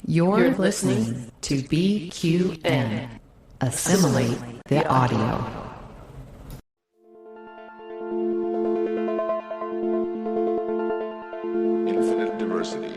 You're listening to BQN. Assimilate the audio. Infinite diversity.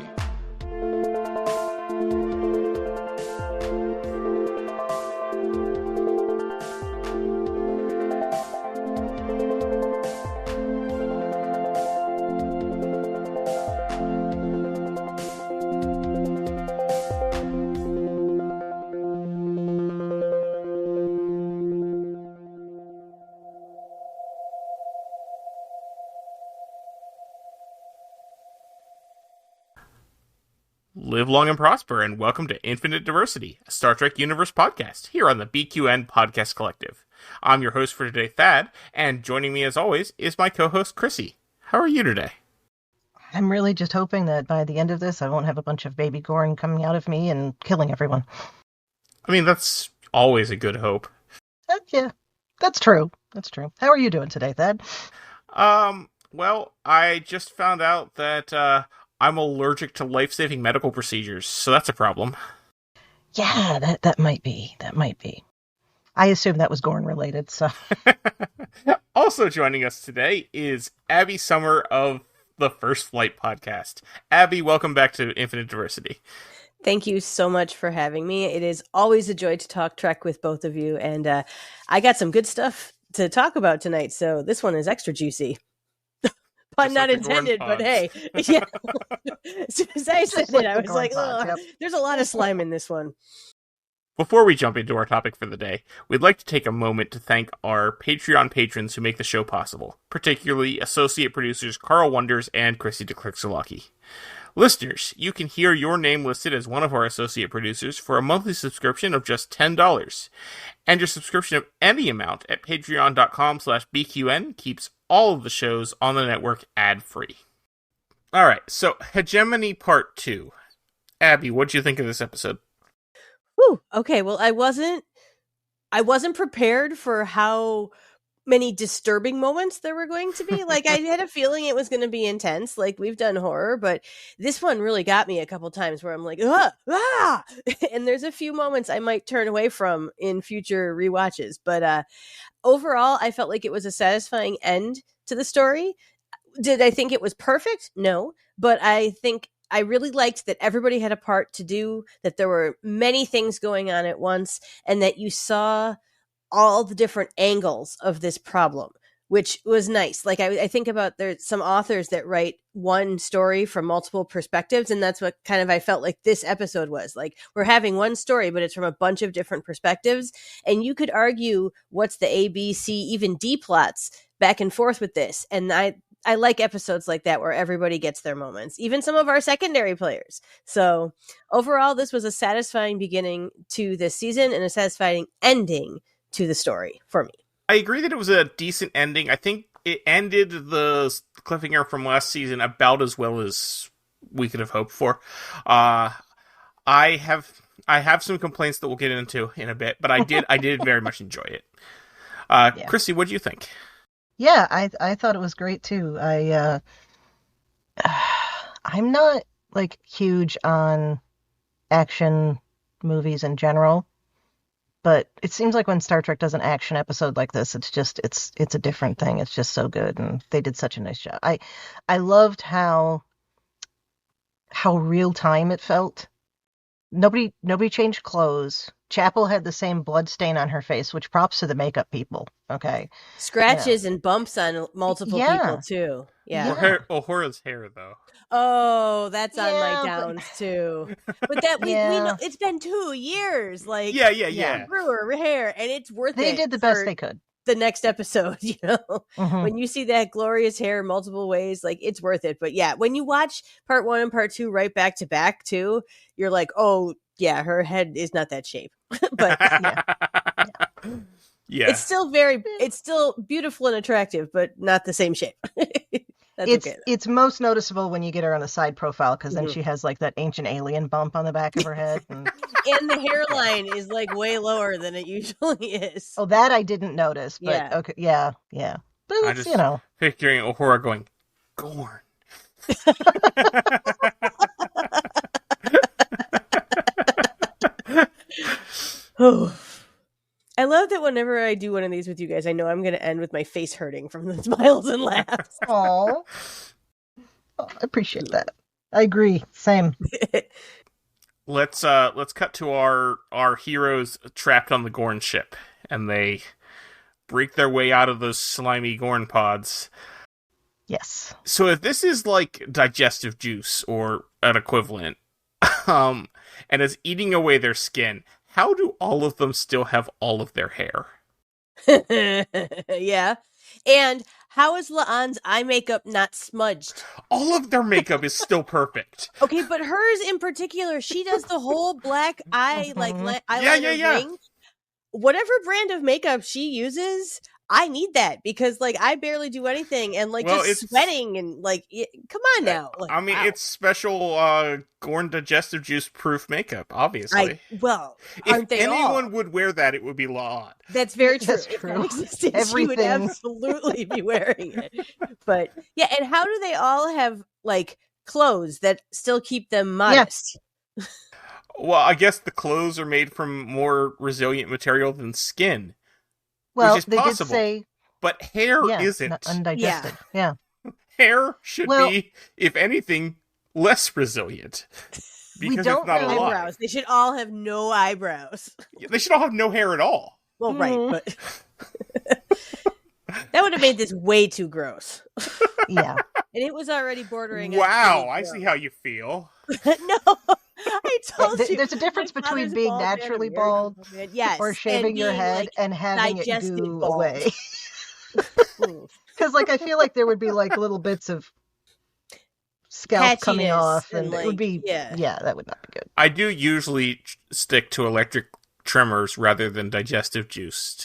Live long and prosper, and welcome to Infinite Diversity, a Star Trek Universe podcast, here on the BQN Podcast Collective. I'm your host for today, Thad, and joining me as always is my co-host, Chrissie. How are you today? I'm really just hoping that by the end of this, I won't have a bunch of baby Gorn coming out of me and killing everyone. I mean, that's always a good hope. Yeah, that's true. That's true. How are you doing today, Thad? Well, I just found out that, I'm allergic to life-saving medical procedures, so that's a problem. Yeah, that might be. That might be. I assume that was Gorn related, so. Also joining us today is Abby Sommer of the First Flight podcast. Abby, welcome back to Infinite Diversity. Thank you so much for having me. It is always a joy to talk Trek with both of you, and I got some good stuff to talk about tonight, so this one is extra juicy. Pun not intended, but hey, yeah. As soon as I said it, I was like, oh, there's a lot of slime in this one. Before we jump into our topic for the day, we'd like to take a moment to thank our Patreon patrons who make the show possible, particularly associate producers Carl Wonders and Christie De Clerck-Szilagyi. Listeners, you can hear your name listed as one of our associate producers for a monthly subscription of just $10. And your subscription of any amount at patreon.com/BQN keeps all of the shows on the network ad-free. Alright, so Hegemony Part 2. Abby, what'd you think of this episode? Whew, okay, well, I wasn't prepared for how many disturbing moments there were going to be. Like, I had a feeling it was going to be intense. Like, we've done horror, but this one really got me a couple times where I'm like, ah! And there's a few moments I might turn away from in future rewatches. But overall, I felt like it was a satisfying end to the story. Did I think it was perfect? No. But I think I really liked that everybody had a part to do, that there were many things going on at once, and that you saw all the different angles of this problem, which was nice. Like, I think about there's some authors that write one story from multiple perspectives, and that's what kind of I felt like this episode was. Like, we're having one story, but it's from a bunch of different perspectives, and you could argue what's the A, B, C, even D plots back and forth with this. And I like episodes like that where everybody gets their moments, even some of our secondary players. So overall, this was a satisfying beginning to this season and a satisfying ending to the story for me. I agree that it was a decent ending. I think it ended the cliffhanger from last season about as well as we could have hoped for. I have some complaints that we'll get into in a bit, but I did very much enjoy it. Yeah. Chrissie, what do you think? Yeah, I thought it was great too. I'm not like huge on action movies in general, but it seems like when Star Trek does an action episode like this, it's a different thing. It's just so good, and they did such a nice job. I loved how real time it felt. Nobody changed clothes. Chapel had the same blood stain on her face, which props to the makeup people. Okay, scratches and bumps on multiple people too. Yeah, Uhura's hair though. Oh, that's on my downs too. But that we know it's been 2 years. Like, yeah. Grew her hair, and it's worth it. They did the best they could. The next episode, you know, when you see that glorious hair multiple ways, like, it's worth it. But yeah, when you watch part 1 and part 2 right back to back too, you're like, oh yeah, her head is not that shape. But yeah, it's still beautiful and attractive, but not the same shape. It's most noticeable when you get her on a side profile, because then she has like that ancient alien bump on the back of her head, and the hairline is like way lower than it usually is. Oh, that I didn't notice, but okay, yeah. But I'm just picturing Uhura going, Gorn. I love that whenever I do one of these with you guys, I know I'm going to end with my face hurting from the smiles and laughs. Aw. I appreciate that. I agree. Same. Let's cut to our heroes trapped on the Gorn ship, and they break their way out of those slimy Gorn pods. Yes. So if this is like digestive juice or an equivalent, and is eating away their skin, how do all of them still have all of their hair? Yeah. And how is La'an's eye makeup not smudged? All of their makeup is still perfect. Okay, but hers in particular, she does the whole black eye, like, eyeliner ring. Whatever brand of makeup she uses, I need that because, like, I barely do anything and, like, just sweating and, like, come on now. Like, I mean, it's special Gorn digestive juice proof makeup, obviously. Aren't they all? If anyone would wear that, it would be La'an. That's very true. That's if true. that existed, she would absolutely be wearing it. But, yeah, and how do they all have, like, clothes that still keep them modest? Yeah. Well, I guess the clothes are made from more resilient material than skin. Well, which is they possible, did say, but hair isn't. Undigested. Yeah. Hair should be, if anything, less resilient. Because we don't it's not know. alive. Eyebrows. They should all have no eyebrows. They should all have no hair at all. Well, right, but that would have made this way too gross. Yeah. And it was already bordering. Wow, I see how you feel. No, I told you. There's a difference between being naturally bald or shaving your head like, and having it goo bald. Away. Because, like, I feel like there would be, like, little bits of scalp patchiness coming off, and like, it would be, yeah, that would not be good. I do usually stick to electric trimmers rather than digestive juice.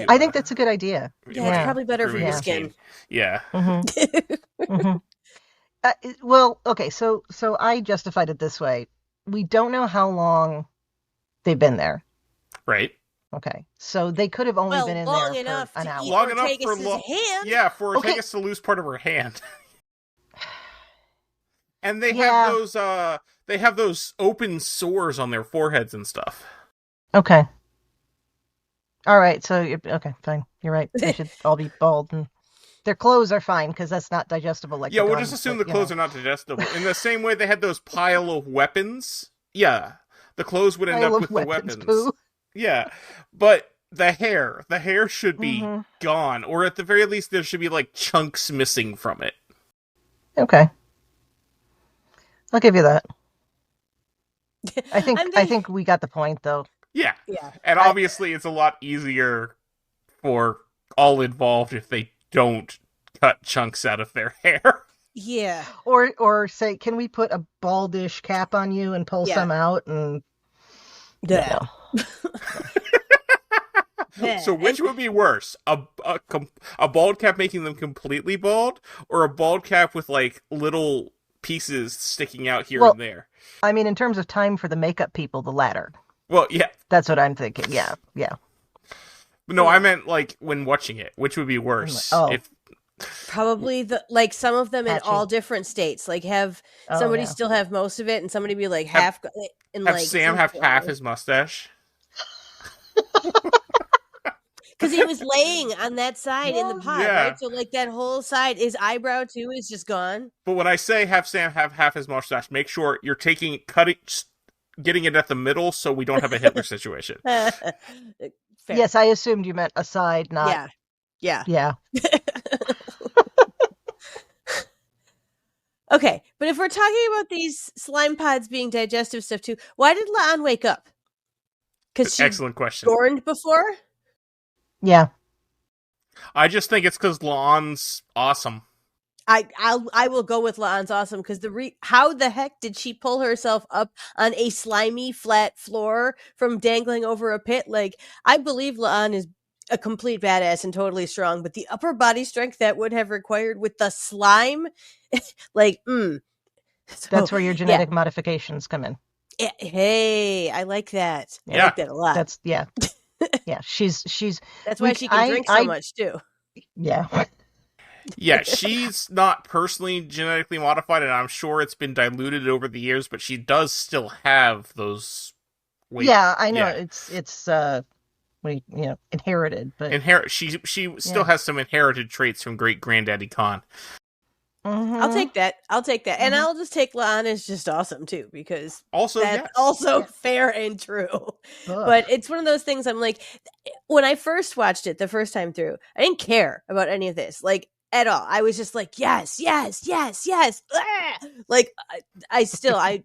I think that's a good idea. Yeah, it's probably better for your skin. Yeah. Mm-hmm. Mm-hmm. Well, okay, so I justified it this way. We don't know how long they've been there. Right. Okay, so they could have only been in there for an hour. Long enough for Ortegas to lose part of her hand. And they have those open sores on their foreheads and stuff. Okay. All right, so okay, fine. You're right. They should all be bald, and their clothes are fine because that's not digestible. Like we'll just assume the clothes are not digestible. In the same way they had those pile of weapons. Yeah, the clothes would end up with the weapons. Poo. Yeah, but the hair should be gone, or at the very least there should be like chunks missing from it. Okay, I'll give you that. I think we got the point, though. Yeah. And obviously it's a lot easier for all involved if they don't cut chunks out of their hair. Yeah. Or say, can we put a baldish cap on you and pull some out? And So which would be worse? A bald cap making them completely bald, or a bald cap with like little pieces sticking out here and there? I mean, in terms of time for the makeup people, the latter. Well, yeah. That's what I'm thinking. Yeah. No, I meant like when watching it, which would be worse? Probably some of them in all different states. Like have somebody still have most of it, and somebody be like half. And have Sam have half his mustache. Because he was laying on that side in the pod, right? So like that whole side, his eyebrow too is just gone. But when I say have Sam have half his mustache, make sure you're getting it at the middle so we don't have a Hitler situation. Yes, I assumed you meant a side, not... Yeah. Okay, but if we're talking about these slime pods being digestive stuff too, why did La'an wake up? Because she excellent question. Gorned before? Yeah. I just think it's because La'an's awesome. I will go with La'an's awesome because how the heck did she pull herself up on a slimy flat floor from dangling over a pit? Like, I believe La'an is a complete badass and totally strong, but the upper body strength that would have required with the slime, So, that's where your genetic modifications come in. Hey, I like that. I like that a lot. That's yeah. She's. That's why she can drink so much too. Yeah. Yeah, she's not personally genetically modified, and I'm sure it's been diluted over the years, but she does still have those weight. Yeah, I know. Yeah. It's inherited, but She still has some inherited traits from great granddaddy Khan. I'll take that. And I'll just take La'ana's just awesome too, because that's also fair and true. Ugh. But it's one of those things I'm like, when I first watched it the first time through, I didn't care about any of this, like, at all. I was just like, yes. Ah! Like, I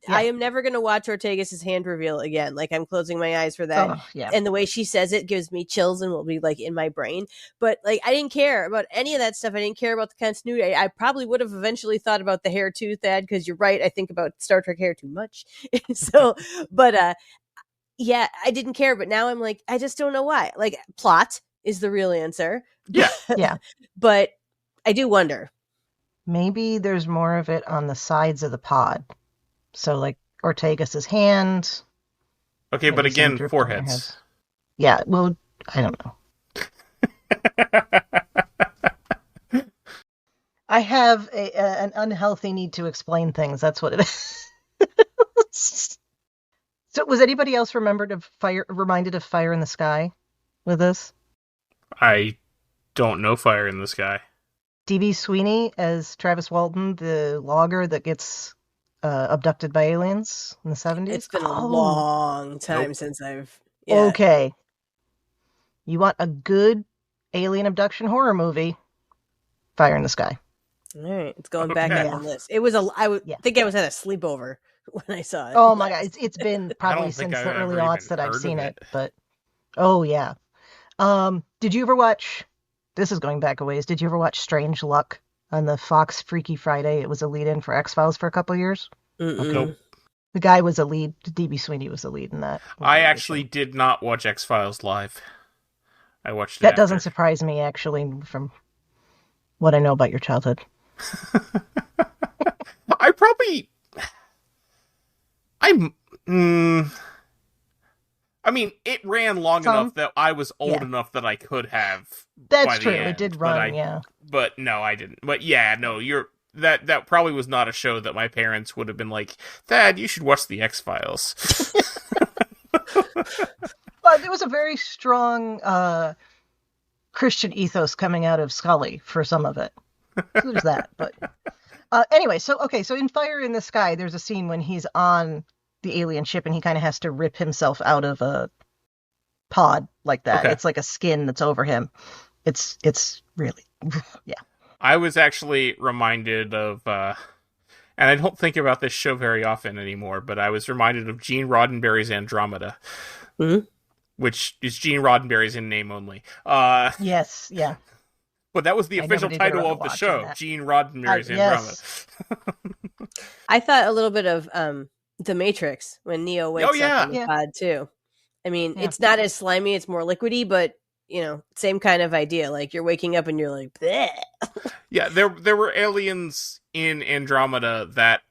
am never going to watch Ortegas' hand reveal again. Like, I'm closing my eyes for that. Oh, yeah. And the way she says it gives me chills and will be like in my brain. But like, I didn't care about any of that stuff. I didn't care about the continuity. I probably would have eventually thought about the hair too, Thad, because you're right. I think about Star Trek hair too much. So, but yeah, I didn't care. But now I'm like, I just don't know why. Like, plot is the real answer. Yeah. Yeah. But I do wonder. Maybe there's more of it on the sides of the pod. So, like, Ortegas' hand. Okay, but again, foreheads. Yeah, well, I don't know. I have an unhealthy need to explain things. That's what it is. So, was anybody else reminded of Fire in the Sky with this? I don't know Fire in the Sky. D.B. Sweeney as Travis Walton, the logger that gets abducted by aliens in the 70s. It's been a long time since I've... Yeah. Okay. You want a good alien abduction horror movie? Fire in the Sky. All right, it's going back on the list. It was I think I was at a sleepover when I saw it. Oh my god, it's been probably since the early aughts that I've seen it. But oh yeah. Did you ever watch? This is going back a ways. Did you ever watch Strange Luck on the Fox Freaky Friday? It was a lead-in for X-Files for a couple of years. Nope. The guy was a lead. D.B. Sweeney was the lead in that. I actually did not watch X-Files live. I watched it That doesn't surprise me, actually, from what I know about your childhood. I mean, it ran long enough that I was old enough that I could have. That's true. It did run, yeah. But no, I didn't. But yeah, no, that probably was not a show that my parents would have been like, Dad, you should watch the X-Files. Well, there was a very strong Christian ethos coming out of Scully for some of it. So there's that. But anyway, so in Fire in the Sky, there's a scene when he's on the alien ship and he kind of has to rip himself out of a pod like that. Okay. It's like a skin that's over him. It's really, yeah. I was actually reminded of, and I don't think about this show very often anymore, but I was reminded of Gene Roddenberry's Andromeda, which is Gene Roddenberry's in name only. Yes, yeah. But that was the official title of the show, that. Gene Roddenberry's Andromeda. Yes. I thought a little bit of The Matrix when Neo wakes up in the pod too. I mean, it's not as slimy; it's more liquidy, but same kind of idea. Like you're waking up and you're like, bleh. Yeah, there were aliens in Andromeda that,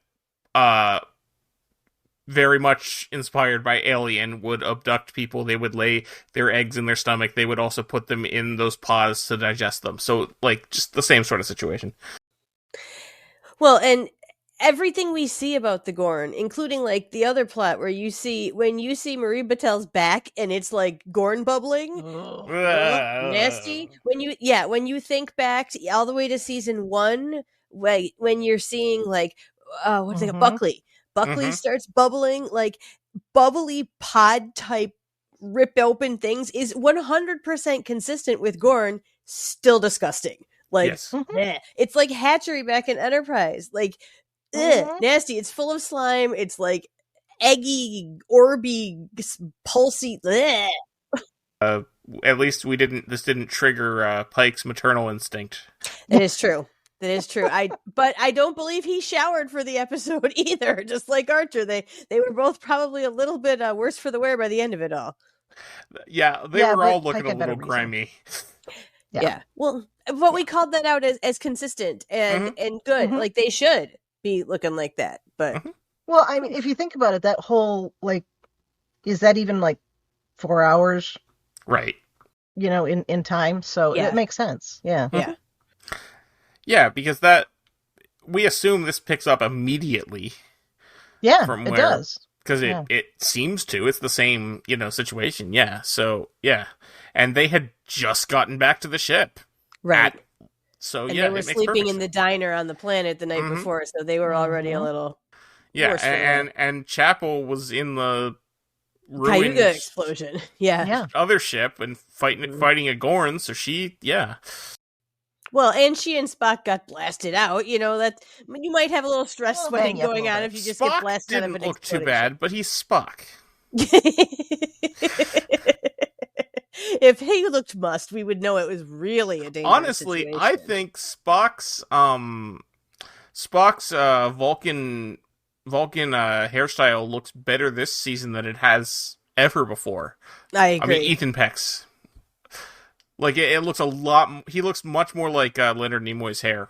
very much inspired by Alien, would abduct people. They would lay their eggs in their stomach. They would also put them in those pods to digest them. So, like, just the same sort of situation. Well, and everything we see about the Gorn, including like the other plot where when you see Marie Batel's back and it's like Gorn bubbling, nasty. When you think back all the way to season 1, when you're seeing like what's it, Buckley starts bubbling, like bubbly pod type rip open things is 100% consistent with Gorn. Still disgusting. Like it's like hatchery back in Enterprise. Like nasty. It's full of slime. It's like eggy, orby, pulsy. At least this didn't trigger Pike's maternal instinct. That is true. But I don't believe he showered for the episode either. Just like Archer, they were both probably a little bit worse for the wear by the end of it all. Yeah, they were all looking a little grimy. Yeah. Well, but we called that out as consistent and good. Like they should be looking like that. But well, I mean, if you think about it, that whole like, is that even like 4 hours? Right. In time. So it makes sense. Yeah. Yeah. Yeah, because we assume this picks up immediately. Yeah, it does. Because it seems to. It's the same, situation. Yeah. So, yeah. And they had just gotten back to the ship. Right. So, and yeah. they were sleeping in the diner on the planet the night before, so they were already a little... Yeah, and Chapel was in the ruined Cayuga explosion. Yeah. other ship and fighting a Gorn, so she... Yeah. Well, and she and Spock got blasted out. That you might have a little stress sweating going on if you just get blasted out of an Spock didn't look too bad, but he's Spock. If he looked must, we would know it was really a dangerous situation. I think Spock's Vulcan hairstyle looks better this season than it has ever before. I agree. I mean, Ethan Peck's. Like, it looks a lot... He looks much more like Leonard Nimoy's hair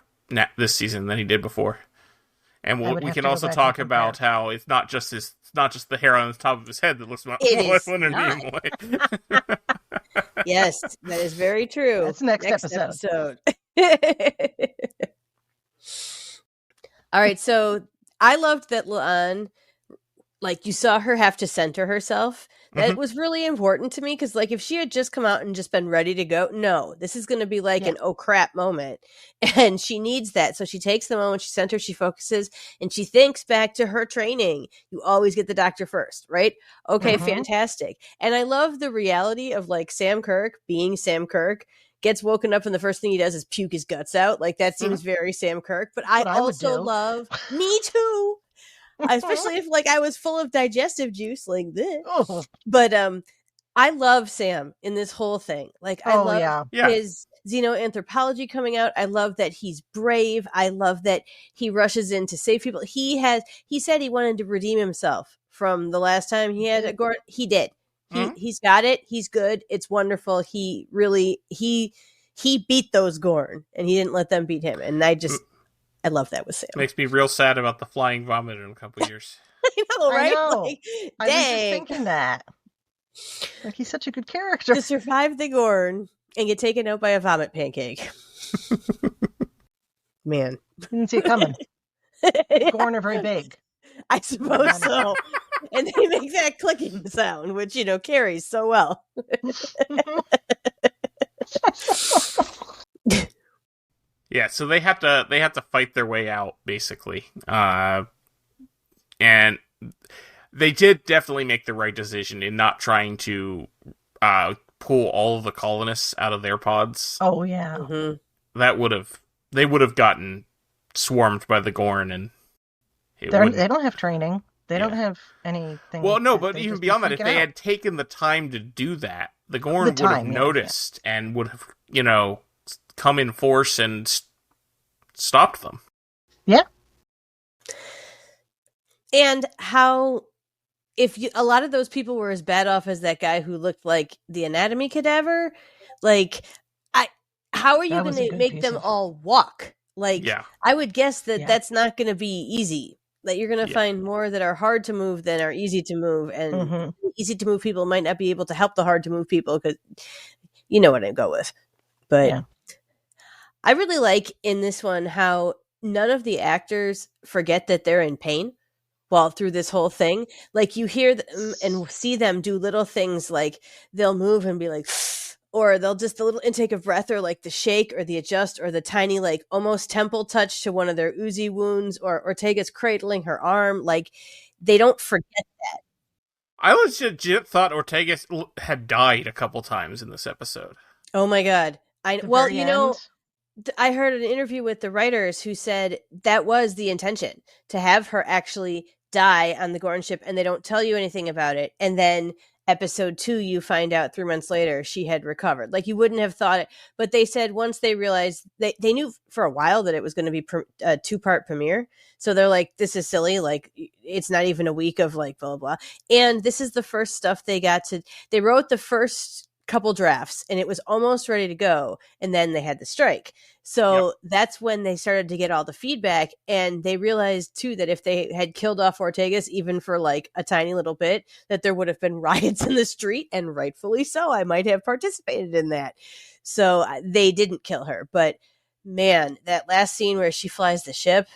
this season than he did before. And we can also talk about how it's not just the hair on the top of his head that looks more like Leonard Nimoy. Yes, that is very true. That's next episode. All right, so I loved that La'an, you saw her have to center herself. That was really important to me because, if she had just come out and just been ready to go, no, this is going to be an oh crap moment. And she needs that. So she takes the moment, she centers, she focuses, and she thinks back to her training. You always get the doctor first, right? Okay, fantastic. And I love the reality of, Sam Kirk being Sam Kirk. Gets woken up and the first thing he does is puke his guts out. That seems very Sam Kirk. But I also love... Me too! Especially if I was full of digestive juice like this. Oh. But I love Sam in this whole thing. I love his xenoanthropology coming out. I love that he's brave. I love that he rushes in to save people. He said he wanted to redeem himself from the last time he had a Gorn. He did. He's got it. He's good. It's wonderful. He really he beat those Gorn and he didn't let them beat him. And I love that with Sam. Makes me real sad about the flying vomit in a couple of years. I know, right? I know. I was just thinking that. He's such a good character. To survive the Gorn and get taken out by a vomit pancake. Man. Didn't see it coming. Gorn are very big. I suppose so. And they make that clicking sound, which, carries so well. Yeah, so they have to fight their way out, basically. And they did definitely make the right decision in not trying to pull all of the colonists out of their pods. Oh yeah. Mm-hmm. They would have gotten swarmed by the Gorn, and they don't have training. They don't have anything. Well, no, but even beyond that, if they had taken the time to do that, the Gorn would have noticed and would have, come in force and stopped them. Yeah. And how, a lot of those people were as bad off as that guy who looked like the anatomy cadaver, how are you going to make them all walk? I would guess that's not going to be easy. That you're going to find more that are hard to move than are easy to move, and easy to move people might not be able to help the hard to move people because you know what I go with. But I really like in this one how none of the actors forget that they're in pain while through this whole thing. You hear them and see them do little things they'll move and be or they'll just a little intake of breath or the shake or the adjust or the tiny almost temple touch to one of their Uzi wounds or Ortega's cradling her arm. They don't forget that. I legit thought Ortega had died a couple times in this episode. Oh my God. I heard an interview with the writers who said that was the intention, to have her actually die on the Gorn ship, and they don't tell you anything about it. And then episode 2, you find out 3 months later she had recovered. You wouldn't have thought it, but they said once they realized they knew for a while that it was going to be a 2-part premiere. So they're this is silly. It's not even a week of blah, blah, blah. And this is the first stuff they wrote the first couple drafts and it was almost ready to go. And then they had the strike. So that's when they started to get all the feedback, and they realized too that if they had killed off Ortegas even for a tiny little bit, that there would have been riots in the street, and rightfully so. I might have participated in that. So they didn't kill her, but man, that last scene where she flies the ship,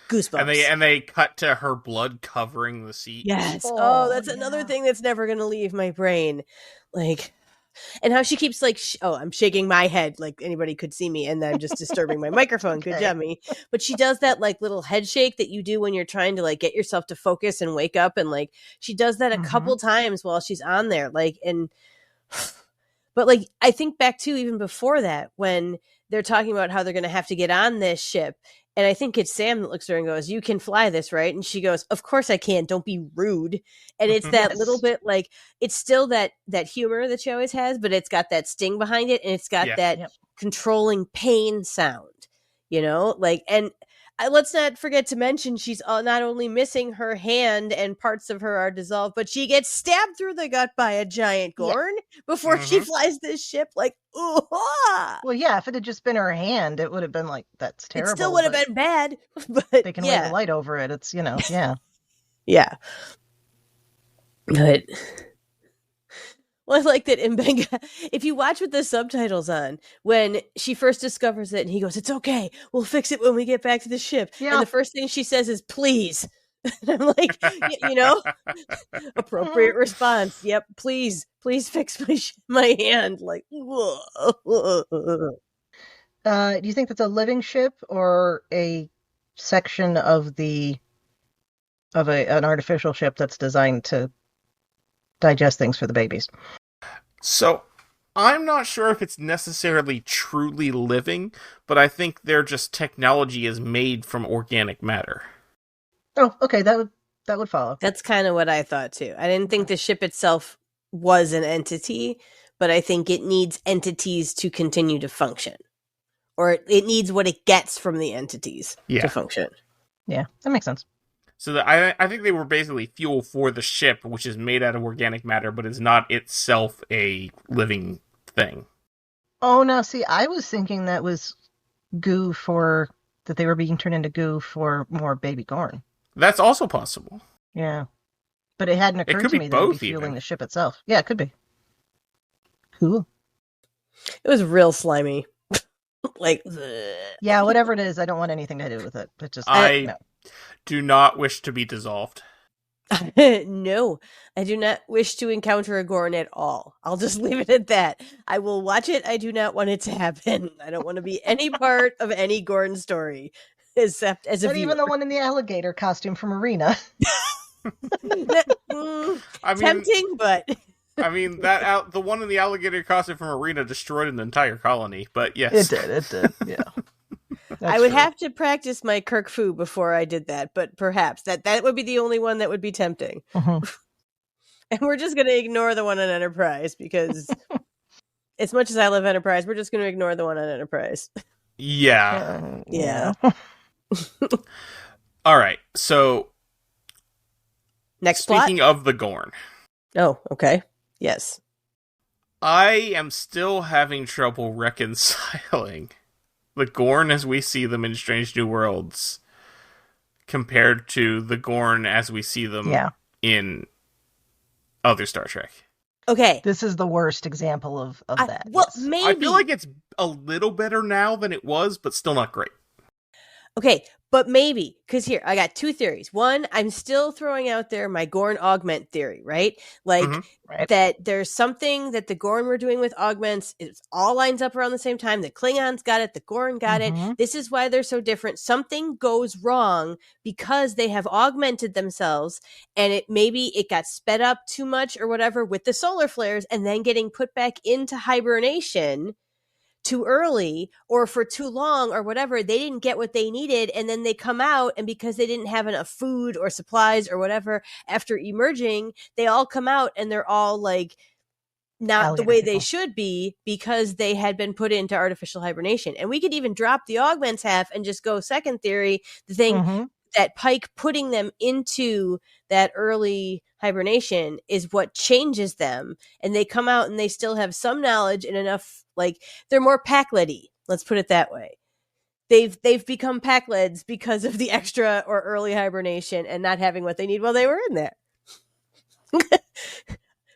Goosebumps. And they cut to her blood covering the seat. Yes. Oh, that's another thing that's never going to leave my brain. Like, and how she keeps like, I'm shaking my head like anybody could see me, and I'm just disturbing my microphone. Good job, me. But she does that like little head shake that you do when you're trying to like get yourself to focus and wake up, and like she does that a couple times while she's on there. Like, and but like I think back to even before that when they're talking about how they're going to have to get on this ship. And I think it's Sam that looks at her and goes, "You can fly this, right?" And she goes, "Of course I can. Don't be rude." And it's that little bit like, it's still that humor that she always has, but it's got that sting behind it. And it's got that controlling pain sound, you know, like, and let's not forget to mention she's not only missing her hand and parts of her are dissolved, but she gets stabbed through the gut by a giant Gorn before she flies this ship. Like, ooh, well, yeah, if it had just been her hand, it would have been like, that's terrible. It still would have been bad, but they can wave a light over it. It's, yeah. But well, I like that Mbenga, if you watch with the subtitles on, when she first discovers it and he goes, "It's okay, we'll fix it when we get back to the ship." Yeah. And the first thing she says is, "Please." And I'm like, appropriate response. Yep, please fix my hand. Like, whoa. Do you think that's a living ship or a section of an artificial ship that's designed to digest things for the babies? So I'm not sure if it's necessarily truly living, but I think their just technology is made from organic matter. Oh, okay, that would follow. That's kind of what I thought too. I didn't think the ship itself was an entity, but I think it needs entities to continue to function. Or it needs what it gets from the entities to function. Yeah, that makes sense. So I think they were basically fuel for the ship, which is made out of organic matter, but is not itself a living thing. Oh, no, see, I was thinking that was goo that they were being turned into goo for more baby Gorn. That's also possible. Yeah. But it hadn't occurred to me that it would be fueling the ship itself. Yeah, it could be. Cool. It was real slimy. Like, yeah, whatever it is, I don't want anything to do with it. But just I do not wish to be dissolved. No, I do not wish to encounter a Gorn at all. I'll just leave it at that. I will watch it. I do not want it to happen. I don't want to be any part of any Gorn story, except as a viewer. Even the one in the alligator costume from Arena. Tempting, but I mean the one in the alligator costume from Arena destroyed an entire colony. But yes, it did. Yeah. I would have to practice my Kirk Fu before I did that, but perhaps that would be the only one that would be tempting. And we're just going to ignore the one on Enterprise because as much as I love Enterprise, we're just going to ignore the one on Enterprise. Yeah. Yeah. All right. So speaking of the Gorn. Oh, okay. Yes. I am still having trouble reconciling the Gorn as we see them in Strange New Worlds compared to the Gorn as we see them in other Star Trek. Okay. This is the worst example of that. Well, maybe. I feel like it's a little better now than it was, but still not great. Okay, but maybe, because here, I got two theories. One, I'm still throwing out there my Gorn augment theory, right? Like, that there's something that the Gorn were doing with augments. It all lines up around the same time. The Klingons got it. The Gorn got it. This is why they're so different. Something goes wrong because they have augmented themselves, and maybe it got sped up too much or whatever with the solar flares, and then getting put back into hibernation too early or for too long or whatever. They didn't get what they needed, and then they come out, and because they didn't have enough food or supplies or whatever after emerging, they all come out and they're all like not the way they should be because they had been put into artificial hibernation. And we could even drop the augments half and just go second theory, the thing that Pike putting them into that early hibernation is what changes them, and they come out and they still have some knowledge and enough, like they're more Pac-Led-y. Let's put it that way. They've become Pac-Leds because of the extra or early hibernation and not having what they need while they were in there.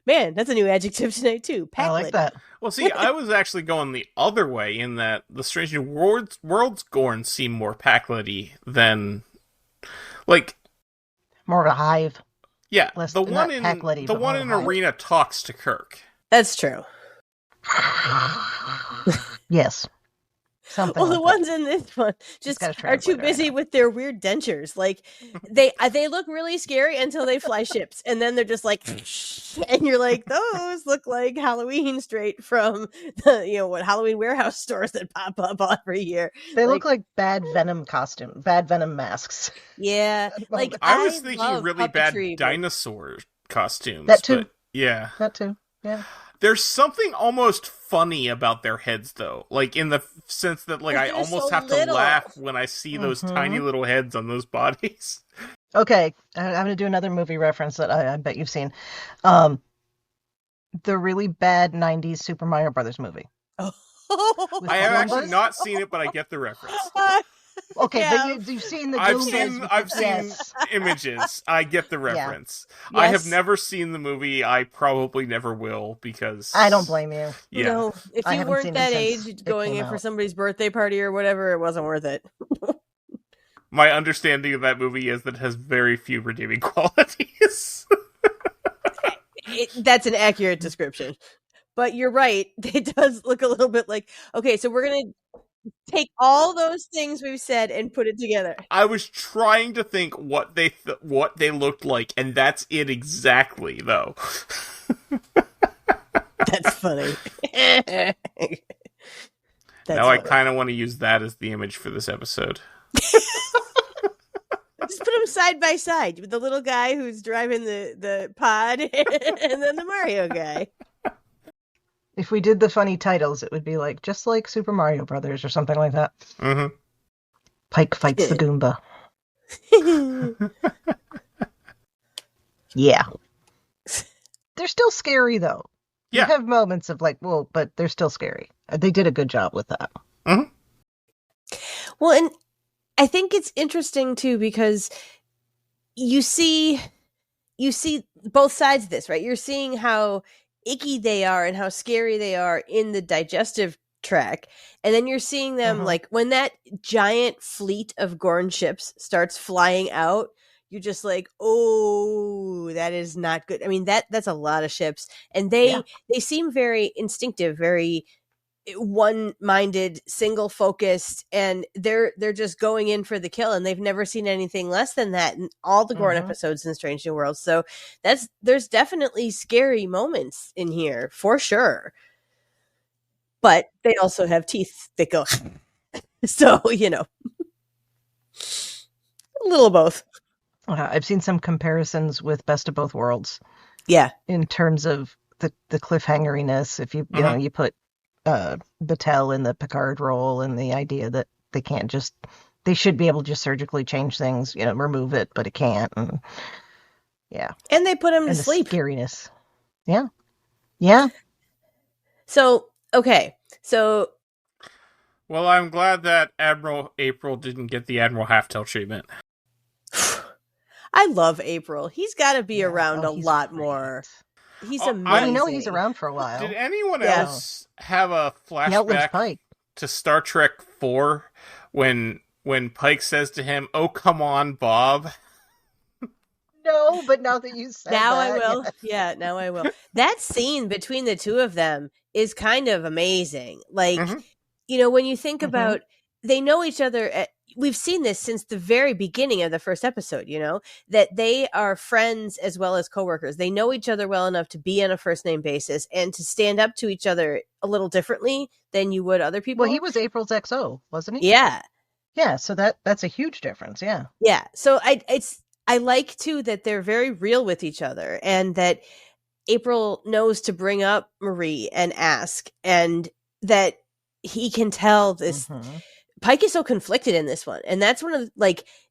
Man, that's a new adjective tonight too. Pac-Led. I like that. Well, see, I was actually going the other way in that the Strange New Worlds Gorn seem more Pac-Led-y than Like, More of a hive. yeah, Less, the not one in Pack-Letty, the but one more in of a hive. Arena talks to Kirk. That's true. Yes. Something Well, like the ones in this one just gotta are too translate busy right now. with their weird dentures. Like they look really scary until they fly ships, and then they're just like, and you're like, those look like Halloween straight from the what Halloween warehouse stores that pop up every year. They look like bad Venom masks. Yeah, like I was thinking love really bad puppetry, but dinosaur costumes. That too. But yeah. That too. Yeah. There's something almost funny about their heads, though. Like, in the sense that, like, I They're almost so have to little. laugh when I see those tiny little heads on those bodies. Okay, I'm going to do another movie reference that I bet you've seen. The really bad 90s Super Mario Brothers movie. Oh. I have actually not seen it, but I get the reference. Okay, Yeah. but you've seen the I've Goombas. seen Yes. images. I get the reference. Yeah. I have Yes. never seen the movie. I probably never will, because I don't blame you. Yeah. No, if I you haven't weren't seen that them since age it going came in for out. somebody's birthday party or whatever, it wasn't worth it. My understanding of that movie is that it has very few redeeming qualities. That's an accurate description. But you're right. It does look a little bit like, okay, so we're going to take all those things we've said and put it together. I was trying to think what they looked like, and that's it exactly, though. That's funny. That's Now I funny. kind of want to use that as the image for this episode. Just put them side by side with the little guy who's driving the pod and then the Mario guy. If we did the funny titles, it would be like, just like Super Mario Brothers or something like that. Mm-hmm. Pike fights the Goomba. Yeah. They're still scary, though. Yeah. You have moments of like, whoa, but they're still scary. They did a good job with that. Mm-hmm. Well, and I think it's interesting too because you see both sides of this, right? You're seeing how icky they are and how scary they are in the digestive tract, and then you're seeing them like when that giant fleet of Gorn ships starts flying out. You're just like, oh, that is not good. I mean, that's a lot of ships, and they seem very instinctive, very one-minded, single-focused, and they're just going in for the kill, and they've never seen anything less than that in all the Gorn episodes in Strange New Worlds. So there's definitely scary moments in here for sure, but they also have teeth that go. So a little of both. I've seen some comparisons with Best of Both Worlds. Yeah, in terms of the cliffhangeriness. If you you put Battelle in the Picard role, and the idea that they should be able to just surgically change things, remove it, but it can't. And and they put him to the sleep. Scariness. Yeah. So okay, so. Well, I'm glad that Admiral April didn't get the Admiral Halftail treatment. I love April. He's got to be around a lot great. more. He's Oh, amazing. I know he's around for a while. Did anyone else have a He outlives flashback Pike. to Star Trek 4 when Pike says to him, "Oh, come on, Bob"? No, but now that you said Now that, I will. Yeah, now I will. That scene between the two of them is kind of amazing. Like, when you think about, they know each other. We've seen this since the very beginning of the first episode, that they are friends as well as coworkers. They know each other well enough to be on a first name basis and to stand up to each other a little differently than you would other people. Well, he was April's XO, wasn't he? Yeah. Yeah, so that's a huge difference, yeah. Yeah. So I like too that they're very real with each other, and that April knows to bring up Marie and ask, and that he can tell this. Pike is so conflicted in this one, and that's one of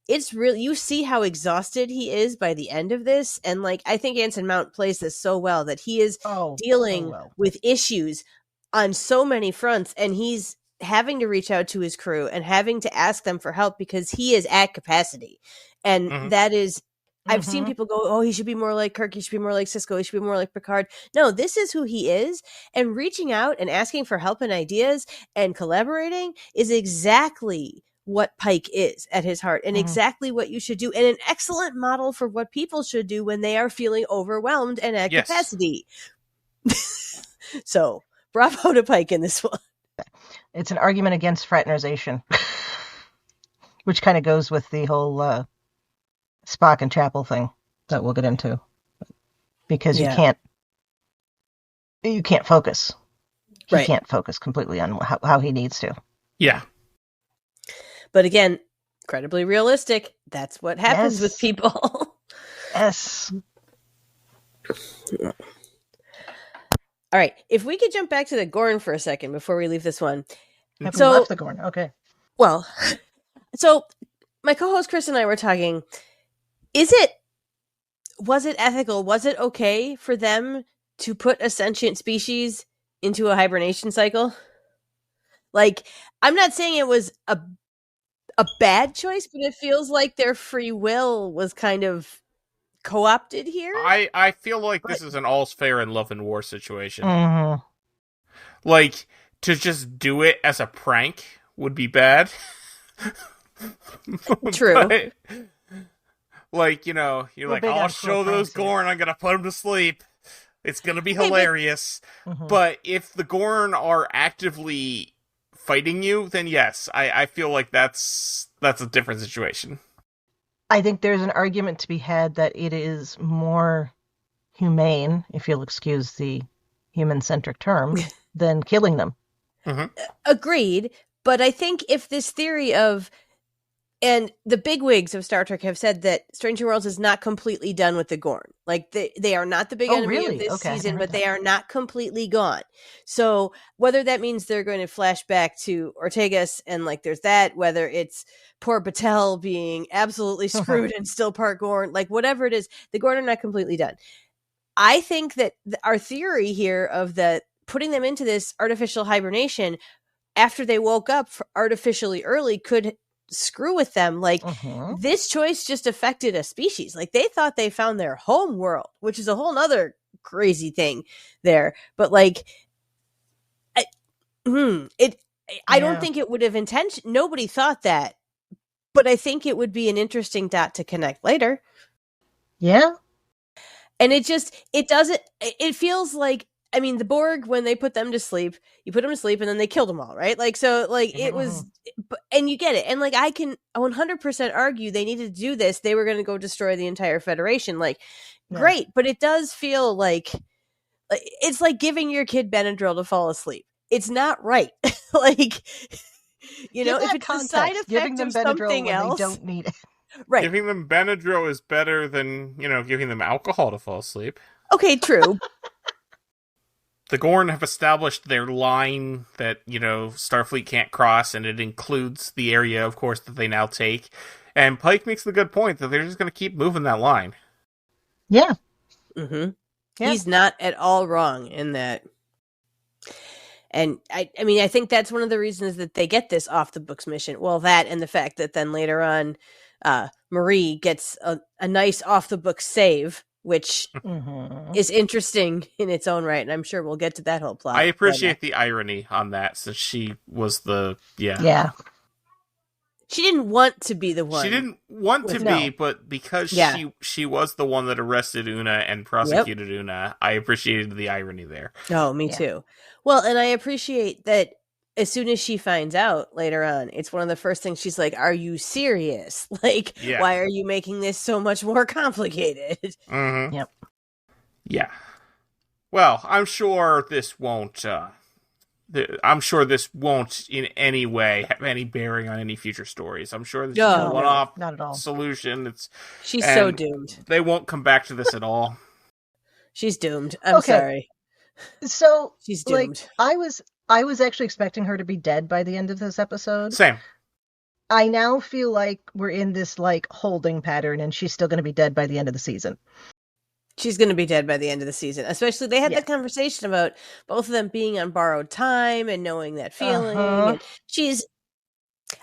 it's really, you see how exhausted he is by the end of this, and I think Anson Mount plays this so well that he is dealing with issues on so many fronts, and he's having to reach out to his crew and having to ask them for help because he is at capacity, and that is. I've seen people go, oh, he should be more like Kirk. He should be more like Sisko. He should be more like Picard. No, this is who he is. And reaching out and asking for help and ideas and collaborating is exactly what Pike is at his heart and exactly what you should do, and an excellent model for what people should do when they are feeling overwhelmed and at capacity. So bravo to Pike in this one. It's an argument against fraternization, which kind of goes with the whole Spock and Chapel thing that we'll get into, because you can't focus. He can't focus completely on how he needs to. Yeah. But again, incredibly realistic. That's what happens with people. Yes. All right. If we could jump back to the Gorn for a second before we leave this one. Have we left the Gorn? Okay. Well, so my co-host Chris and I were talking. Was it ethical? Was it okay for them to put a sentient species into a hibernation cycle? Like, I'm not saying it was a bad choice, but it feels like their free will was kind of co-opted here. I feel like this is an all's fair in love and war situation. Mm-hmm. Like, to just do it as a prank would be bad. True. But, like, you know, you're like, I'll show those Gorn, I'm gonna put them to sleep. It's gonna be hilarious. But if the Gorn are actively fighting you, then yes, I feel like that's a different situation. I think there's an argument to be had that it is more humane, if you'll excuse the human-centric term, than killing them. Agreed. But I think if this theory of, and the bigwigs of Star Trek have said that Strange New Worlds is not completely done with the Gorn. Like, they are not the big enemy of this season, but they are not completely gone. So whether that means they're going to flash back to Ortegas and, like, there's that, whether it's poor Batel being absolutely screwed and still part Gorn, like, whatever it is, the Gorn are not completely done. I think that our theory here of the putting them into this artificial hibernation after they woke up artificially early could screw with them. Like, this choice just affected a species. Like, they thought they found their home world, which is a whole nother crazy thing there. But, like, I don't think it would have nobody thought that, but I think it would be an interesting dot to connect later. Yeah. And it feels like, I mean, the Borg, when they put them to sleep, you put them to sleep and then they killed them all, right? Like, so, like, it was, and you get it. And, like, I can 100% argue they needed to do this. They were going to go destroy the entire Federation. Like, great. But it does feel like, it's like giving your kid Benadryl to fall asleep. It's not right. Like, you know, if it's the side effect of something else. They don't need it. Right. Giving them Benadryl is better than, you know, giving them alcohol to fall asleep. Okay, true. The Gorn have established their line that, you know, Starfleet can't cross, and it includes the area, of course, that they now take. And Pike makes the good point that they're just going to keep moving that line. Yeah. Yeah. He's not at all wrong in that. And I mean, I think that's one of the reasons that they get this off the books mission. Well, that and the fact that then later on, Marie gets a nice off the books save, which is interesting in its own right, and I'm sure we'll get to that whole plot. I appreciate the irony on that, since she was Yeah. She didn't want to be the one. She didn't want to be, but because she was the one that arrested Una and prosecuted Una, I appreciated the irony there. Oh, me too. Well, and I appreciate that as soon as she finds out later on, it's one of the first things she's like, are you serious? Like, why are you making this so much more complicated? Yep. Yeah. Well, I'm sure this won't in any way have any bearing on any future stories. I'm sure this is a one-off not at all. solution. She's so doomed. They won't come back to this at all. She's doomed. I'm sorry. So she's doomed. Like, I was actually expecting her to be dead by the end of this episode. Same. I now feel like we're in this, like, holding pattern, and she's still going to be dead by the end of the season. She's going to be dead by the end of the season. Especially, they had that conversation about both of them being on borrowed time and knowing that feeling. And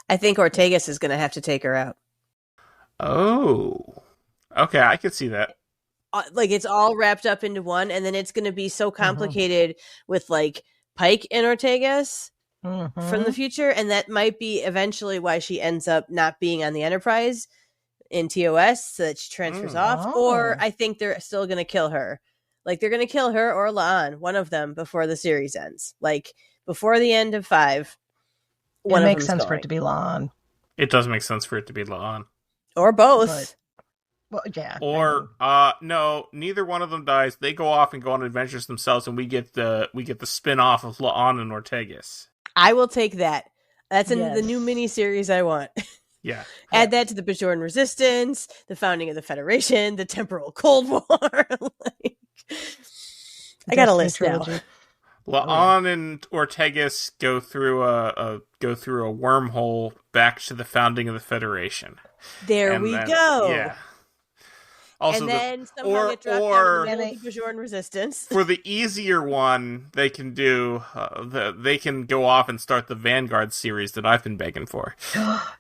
I think Ortegas is going to have to take her out. Oh. Okay, I could see that. Like, it's all wrapped up into one, and then it's going to be so complicated with, like, Pike and Ortegas from the future, and that might be eventually why she ends up not being on the Enterprise in TOS, so that she transfers off. Or I think they're still going to kill her. Like, they're going to kill her or La'an, one of them, before the series ends. Like, before the end of 5, one of them makes sense for it to be La'an. It does make sense for it to be La'an. Or both. But, well, yeah. Or no, neither one of them dies. They go off and go on adventures themselves, and we get the spin-off of La'an and Ortegas. I will take that. That's in the new miniseries I want. Yeah. Add that to the Bajoran Resistance, the founding of the Federation, the Temporal Cold War. Like, I got a list now. La'an and Ortegas go through a wormhole back to the founding of the Federation. There we go. Yeah. Also, and then somehow get dropped down in the Bajoran Resistance. For the easier one, they can do they can go off and start the Vanguard series that I've been begging for.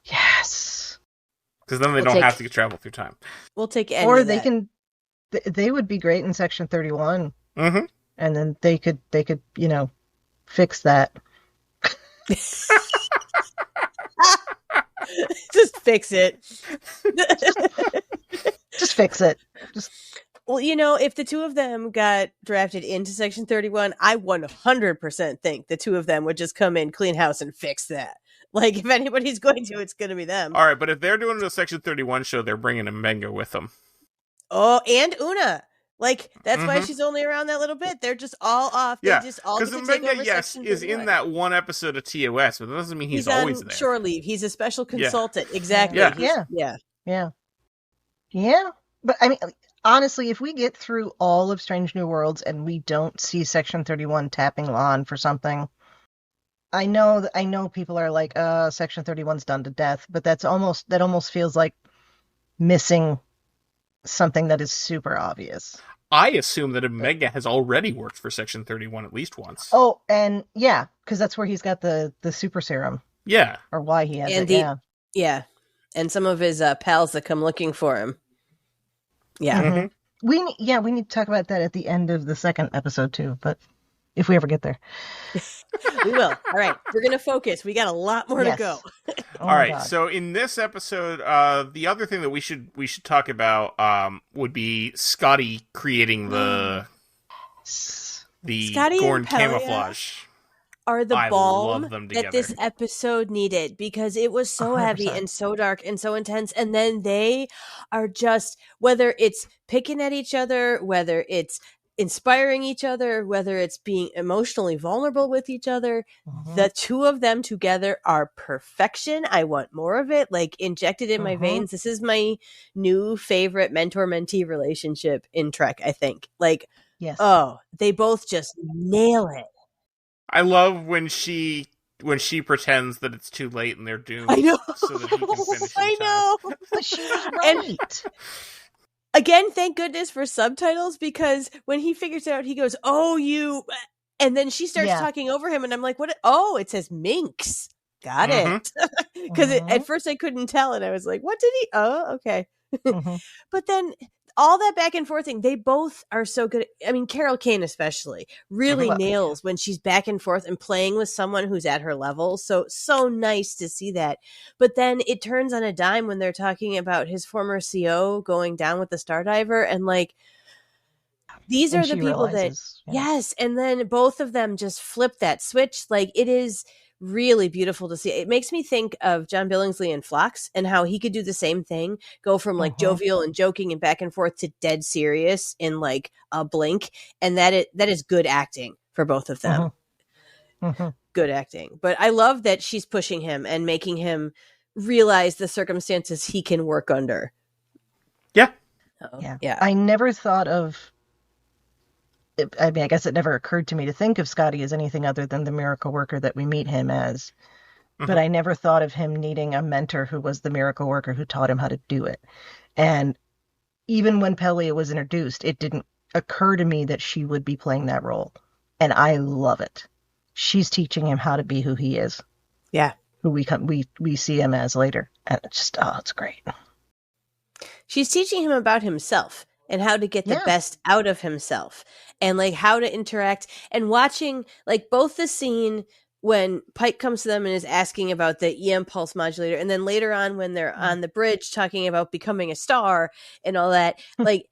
Yes, because then they don't have to travel through time. We'll take any or of they that. can. They would be great in Section 31, and then they could fix that. Just fix it. Just fix it. Well, if the two of them got drafted into Section 31, I 100% think the two of them would just come in, clean house, and fix that. Like, if anybody's going to, it's going to be them. All right, but if they're doing a Section 31 show, they're bringing Mbenga with them. Oh, and Una. Like, that's why she's only around that little bit. They're just all off. Yeah, because Mbenga, yes, is in that one episode of TOS, but that doesn't mean he's always on there. Shore leave. He's a special consultant. Yeah. Exactly. Yeah. But I mean, honestly, if we get through all of Strange New Worlds and we don't see Section 31 tapping La'an for something, I know people are like, Section 31's done to death, but that almost feels like missing something that is super obvious. I assume that Mbenga has already worked for Section 31 at least once. Oh, and yeah, because that's where he's got the super serum. Yeah. Or why he has and it, Yeah. And some of his pals that come looking for him. Yeah. Mm-hmm. We need to talk about that at the end of the second episode too, but if we ever get there. We will. All right. We're going to focus. We got a lot more to go. All right. God. So in this episode, the other thing that we should talk about would be Scotty creating the Scotty Gorn and Pelia camouflage. Are the balm that this episode needed, because it was so 100%. Heavy and so dark and so intense. And then they are just, whether it's picking at each other, whether it's inspiring each other, whether it's being emotionally vulnerable with each other, the two of them together are perfection. I want more of it, like injected in my veins. This is my new favorite mentor-mentee relationship in Trek, I think. Like, they both just nail it. I love when she pretends that it's too late and they're doomed. I know. So that he can finish I know. But she was right. Again, thank goodness for subtitles, because when he figures it out, he goes, "Oh, you," and then she starts talking over him, and I'm like, "What? Oh, it says minx." Got it. Because at first I couldn't tell, and I was like, "What did he?" Oh, okay. But then all that back and forth thing, they both are so good. I mean, Carol Kane especially really nails when she's back and forth and playing with someone who's at her level. So nice to see that. But then it turns on a dime when they're talking about his former CO going down with the Stardiver, and like, these are the people realizes, yes. And then both of them just flip that switch. Like, it is really beautiful to see. It makes me think of John Billingsley and Phlox, and how he could do the same thing, go from like jovial and joking and back and forth to dead serious in like a blink. And that is good acting for both of them. Good acting. But I love that she's pushing him and making him realize the circumstances he can work under. Yeah. Yeah. I never thought of, I mean, I guess it never occurred to me to think of Scotty as anything other than the miracle worker that we meet him as. But I never thought of him needing a mentor who was the miracle worker who taught him how to do it. And even when Pelia was introduced, it didn't occur to me that she would be playing that role. And I love it. She's teaching him how to be who he is. Yeah. Who we see him as later. And it's just, it's great. She's teaching him about himself and how to get the best out of himself, and like how to interact, and watching like both the scene when Pike comes to them and is asking about the EM pulse modulator, and then later on when they're on the bridge talking about becoming a star and all that, like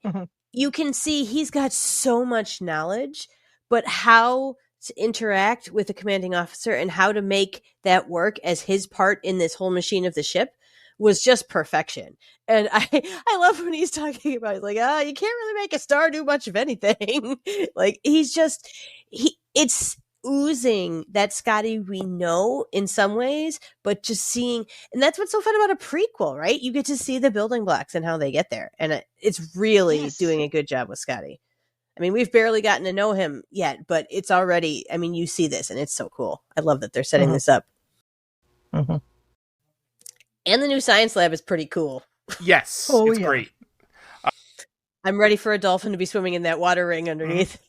you can see he's got so much knowledge, but how to interact with the commanding officer and how to make that work as his part in this whole machine of the ship was just perfection. And I love when he's talking about, like, you can't really make a star do much of anything. Like, it's oozing that Scotty we know in some ways, but just seeing, and that's what's so fun about a prequel, right? You get to see the building blocks and how they get there. And it's really doing a good job with Scotty. I mean, we've barely gotten to know him yet, but it's already, I mean, you see this and it's so cool. I love that they're setting this up. And the new science lab is pretty cool. Yes, it's great. I'm ready for a dolphin to be swimming in that water ring underneath.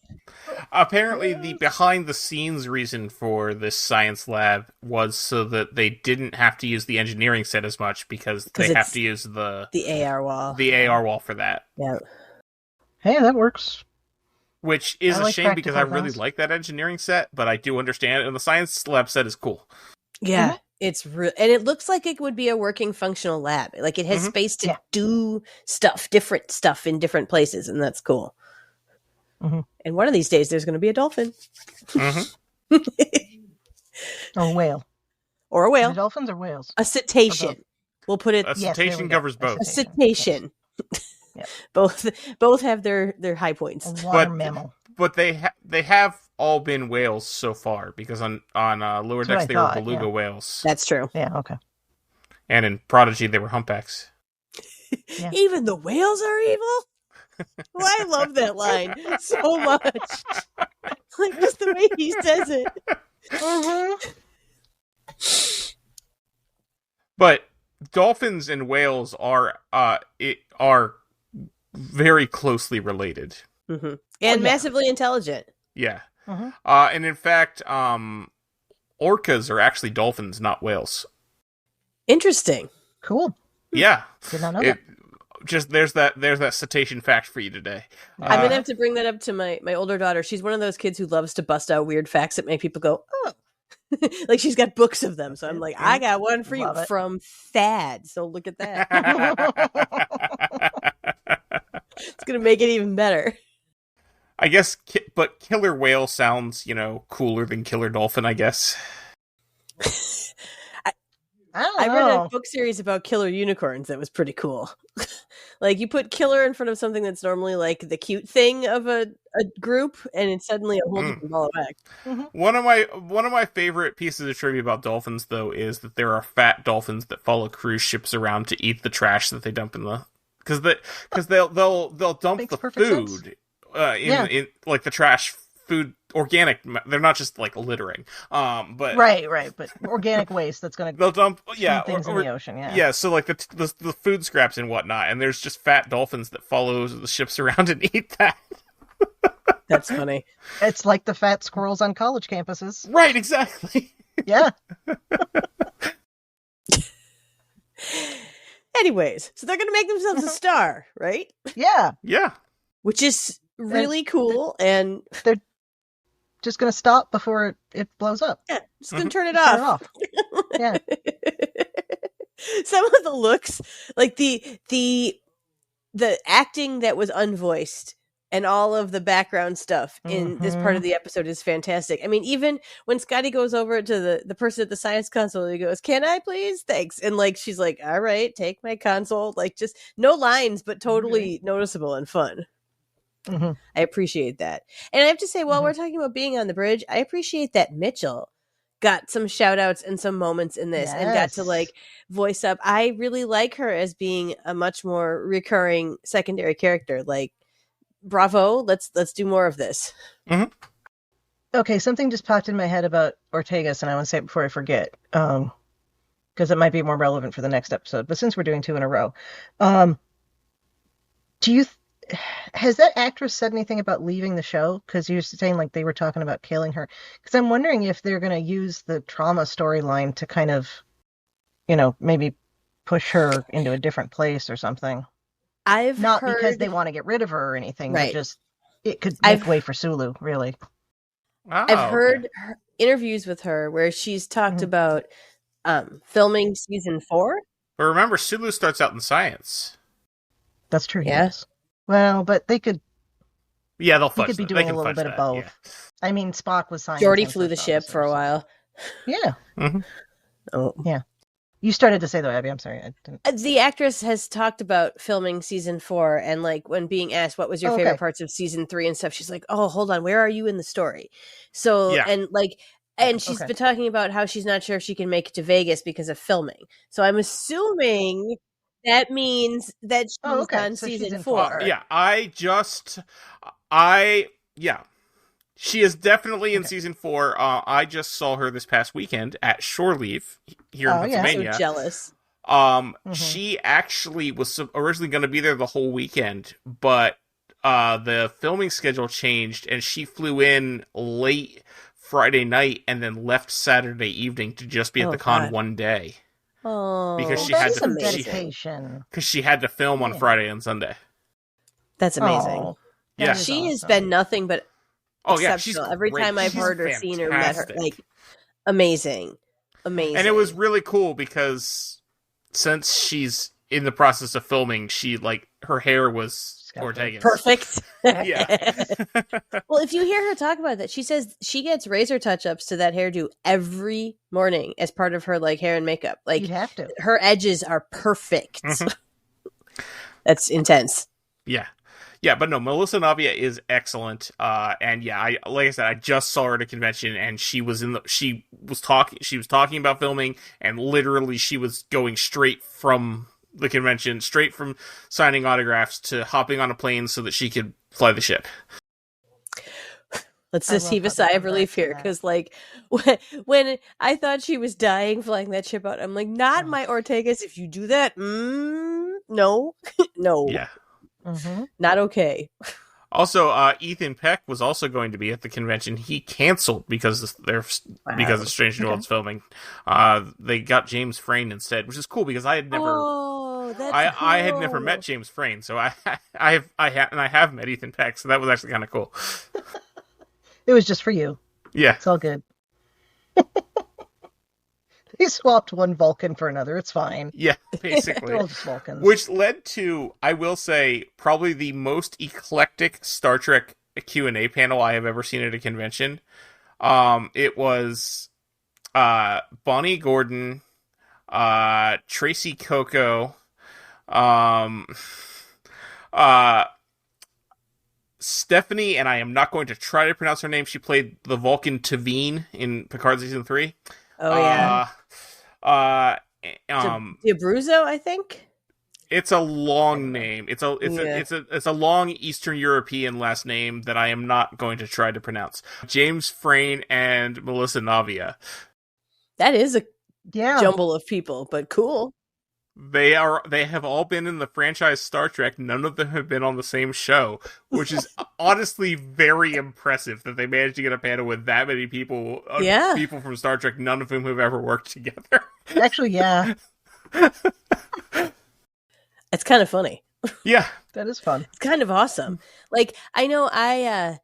Apparently, the behind-the-scenes reason for this science lab was so that they didn't have to use the engineering set as much because they have to use the AR wall. The AR wall for that. Yeah. Hey, that works. Which is a shame because I really like that engineering set, but I do understand it, and the science lab set is cool. Yeah. It's real, and it looks like it would be a working functional lab. Like it has space to do different stuff in different places, and that's cool. And one of these days, there's going to be a dolphin, or a whale, dolphins or whales, a cetacean. We'll put it. A cetacean covers both. A cetacean. Both have their high points. A water mammal. But they have all been whales so far, because on Lower Decks they were beluga whales. That's true. Yeah, okay. And in Prodigy they were humpbacks. Even the whales are evil? Well, I love that line so much. Like, just the way he says it. But dolphins and whales are very closely related. And massively intelligent. Yeah. And in fact, orcas are actually dolphins, not whales. Interesting. Cool. Yeah. Did not know that. Just there's that cetacean fact for you today. I'm gonna have to bring that up to my older daughter. She's one of those kids who loves to bust out weird facts that make people go, oh. Like she's got books of them. So I'm like, I got one for you from Thad. So look at that. It's gonna make it even better. I guess, but killer whale sounds, cooler than killer dolphin, I guess. I read a book series about killer unicorns that was pretty cool. Like, you put killer in front of something that's normally like the cute thing of a group, and it's suddenly a whole different ball of wax. One of my favorite pieces of trivia about dolphins, though, is that there are fat dolphins that follow cruise ships around to eat the trash that they dump in the... Because they'll dump the food in like the trash food, organic. They're not just like littering. But right. But organic waste that's going to they'll dump things in the ocean. Yeah. So like the food scraps and whatnot, and there's just fat dolphins that follow the ships around and eat that. That's funny. It's like the fat squirrels on college campuses. Right. Exactly. Yeah. Anyways, so they're going to make themselves a star, right? Yeah. Yeah. Which is really cool, and they're just going to stop before it blows up. Yeah, just going to turn it off. Yeah. Some of the looks, like the acting that was unvoiced and all of the background stuff in this part of the episode is fantastic. I mean, even when Scotty goes over to the person at the science console, he goes, "Can I please? Thanks." And like, she's like, "All right, take my console." Like, just no lines, but totally noticeable and fun. I appreciate that. And I have to say, while we're talking about being on the bridge, I appreciate that Mitchell got some shout outs and some moments in this and got to like voice up. I really like her as being a much more recurring secondary character. Like, bravo, let's do more of this. Okay, something just popped in my head about Ortegas, and I want to say it before I forget, because it might be more relevant for the next episode. But since we're doing two in a row, has that actress said anything about leaving the show? Because you're saying like they were talking about killing her. Because I'm wondering if they're going to use the trauma storyline to kind of, maybe push her into a different place or something. Not because they want to get rid of her or anything, but just it could make way for Sulu, really. I've heard okay. her interviews with her where she's talked about filming season 4. But remember, Sulu starts out in science. That's true. Yeah. Yes. Well, but they could. Yeah, they'll He fudge could be that. doing They a can little fudge bit of that, both. yeah. I mean, Spock was science. Geordi and flew the first ship officer, for a so- while. Yeah. Mm-hmm. Oh. Yeah. You started to say though, Abby. I'm sorry. I didn't. The actress has talked about filming season 4, and like when being asked what was your favorite parts of season 3 and stuff, she's like, "Oh, hold on, where are you in the story?" So Yeah. and she's been talking about how she's not sure if she can make it to Vegas because of filming. So I'm assuming that means that she's on So she's season in 4. Yeah. She is definitely in season 4. I just saw her this past weekend at Shore Leave here in Pennsylvania. So jealous. She actually was originally going to be there the whole weekend, but the filming schedule changed, and she flew in late Friday night and then left Saturday evening to just be at the con one day. Oh, because she that's had to amazing. because she had to film on Friday and Sunday. That's amazing. Oh, Yeah, she has been nothing but she's every great. time I've She's heard or seen her, met her, fantastic. like amazing. And it was really cool because since she's in the process of filming, she her hair was Ortega's. Perfect. Yeah. Well, if you hear her talk about that, she says she gets razor touch-ups to that hairdo every morning as part of her hair and makeup. You'd have to. Her edges are perfect. That's intense. Yeah. Yeah, but no, Melissa Navia is excellent. And yeah, like I said, I just saw her at a convention, and she was talking about filming, and literally she was going straight from the convention, straight from signing autographs to hopping on a plane so that she could fly the ship. Let's just heave a sigh of relief here, because when I thought she was dying flying that ship out, I'm like, not my Ortegas. If you do that, no, no, yeah, not okay. Also, Ethan Peck was also going to be at the convention. He canceled because of Strange New Worlds filming. They got James Frain instead, which is cool because I had never. Oh, that's cool. I had never met James Frain, so I have met Ethan Peck, so that was actually kind of cool. It was just for you. Yeah, it's all good. They swapped one Vulcan for another. It's fine. Yeah, basically. They're all just Vulcans. Which led to, I will say, probably the most eclectic Star Trek Q&A panel I have ever seen at a convention. It was Bonnie Gordon, Tracy Coco, Stephanie, and I am not going to try to pronounce her name. She played the Vulcan Tavine in Picard Season 3. Oh, yeah. D'Abruzzo, I think. It's a long name. It's a long Eastern European last name that I am not going to try to pronounce. James Frain and Melissa Navia. That is a jumble of people, but cool. They have all been in the franchise Star Trek. None of them have been on the same show, which is honestly very impressive that they managed to get a panel with that many people. People from Star Trek, none of whom have ever worked together. Actually, yeah. It's kind of funny. Yeah. That is fun. It's kind of awesome. I know I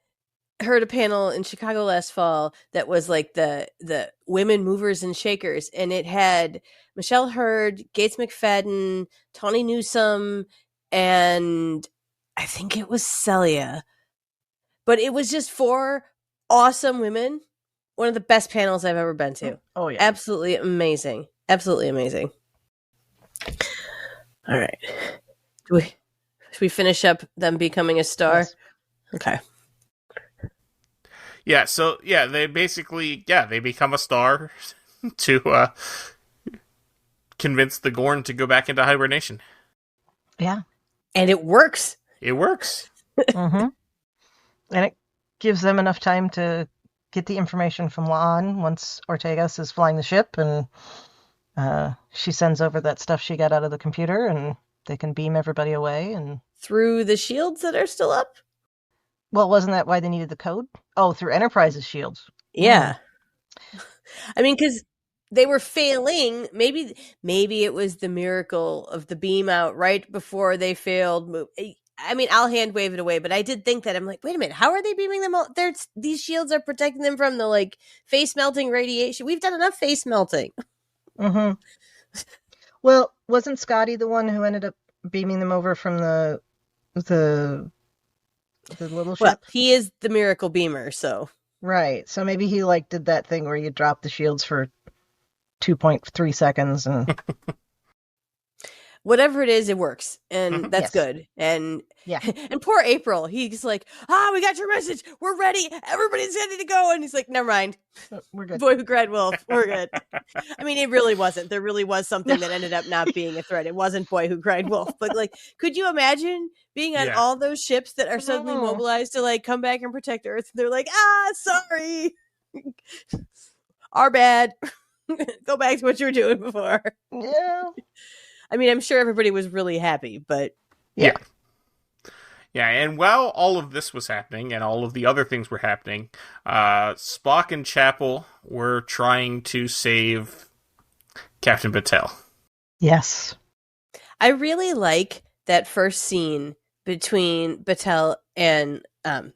heard a panel in Chicago last fall that was the women movers and shakers, and it had Michelle Hurd, Gates McFadden, Tawny Newsome, and I think it was Celia. But it was just 4 awesome women. One of the best panels I've ever been to. Oh, yeah. Absolutely amazing. Absolutely amazing. All right. Should we finish up them becoming a star? Yes. Okay. Yeah, so they basically they become a star to convince the Gorn to go back into hibernation. Yeah. And it works. It works. And it gives them enough time to get the information from La'an once Ortegas is flying the ship, and she sends over that stuff she got out of the computer, and they can beam everybody away. And through the shields that are still up? Well, wasn't that why they needed the code? Oh, through Enterprise's shields. Yeah. I mean, because they were failing. Maybe it was the miracle of the beam out right before they failed. I mean, I'll hand wave it away, but I did think that. I'm like, wait a minute, how are they beaming them all? These shields are protecting them from the like face melting radiation. We've done enough face melting. Mm-hmm. Well, wasn't Scotty the one who ended up beaming them over from the little ship? Well, he is the miracle beamer, so right. So maybe he like did that thing where you drop the shields for 2.3 seconds and whatever it is, it works, and that's Yes. good. And Yeah. and poor April, he's like, we got your message, we're ready, everybody's ready to go, and he's like, never mind, we're good. Boy Who Cried Wolf, we're good. I mean, it really wasn't. There really was something that ended up not being a threat. It wasn't Boy Who Cried Wolf, but like, could you imagine being on all those ships that are suddenly mobilized to like come back and protect Earth? They're like, sorry, our bad. Go back to what you were doing before. Yeah. I mean, I'm sure everybody was really happy, but Yeah, and while all of this was happening, and all of the other things were happening, Spock and Chapel were trying to save Captain Batel. Yes. I really like that first scene between Batel and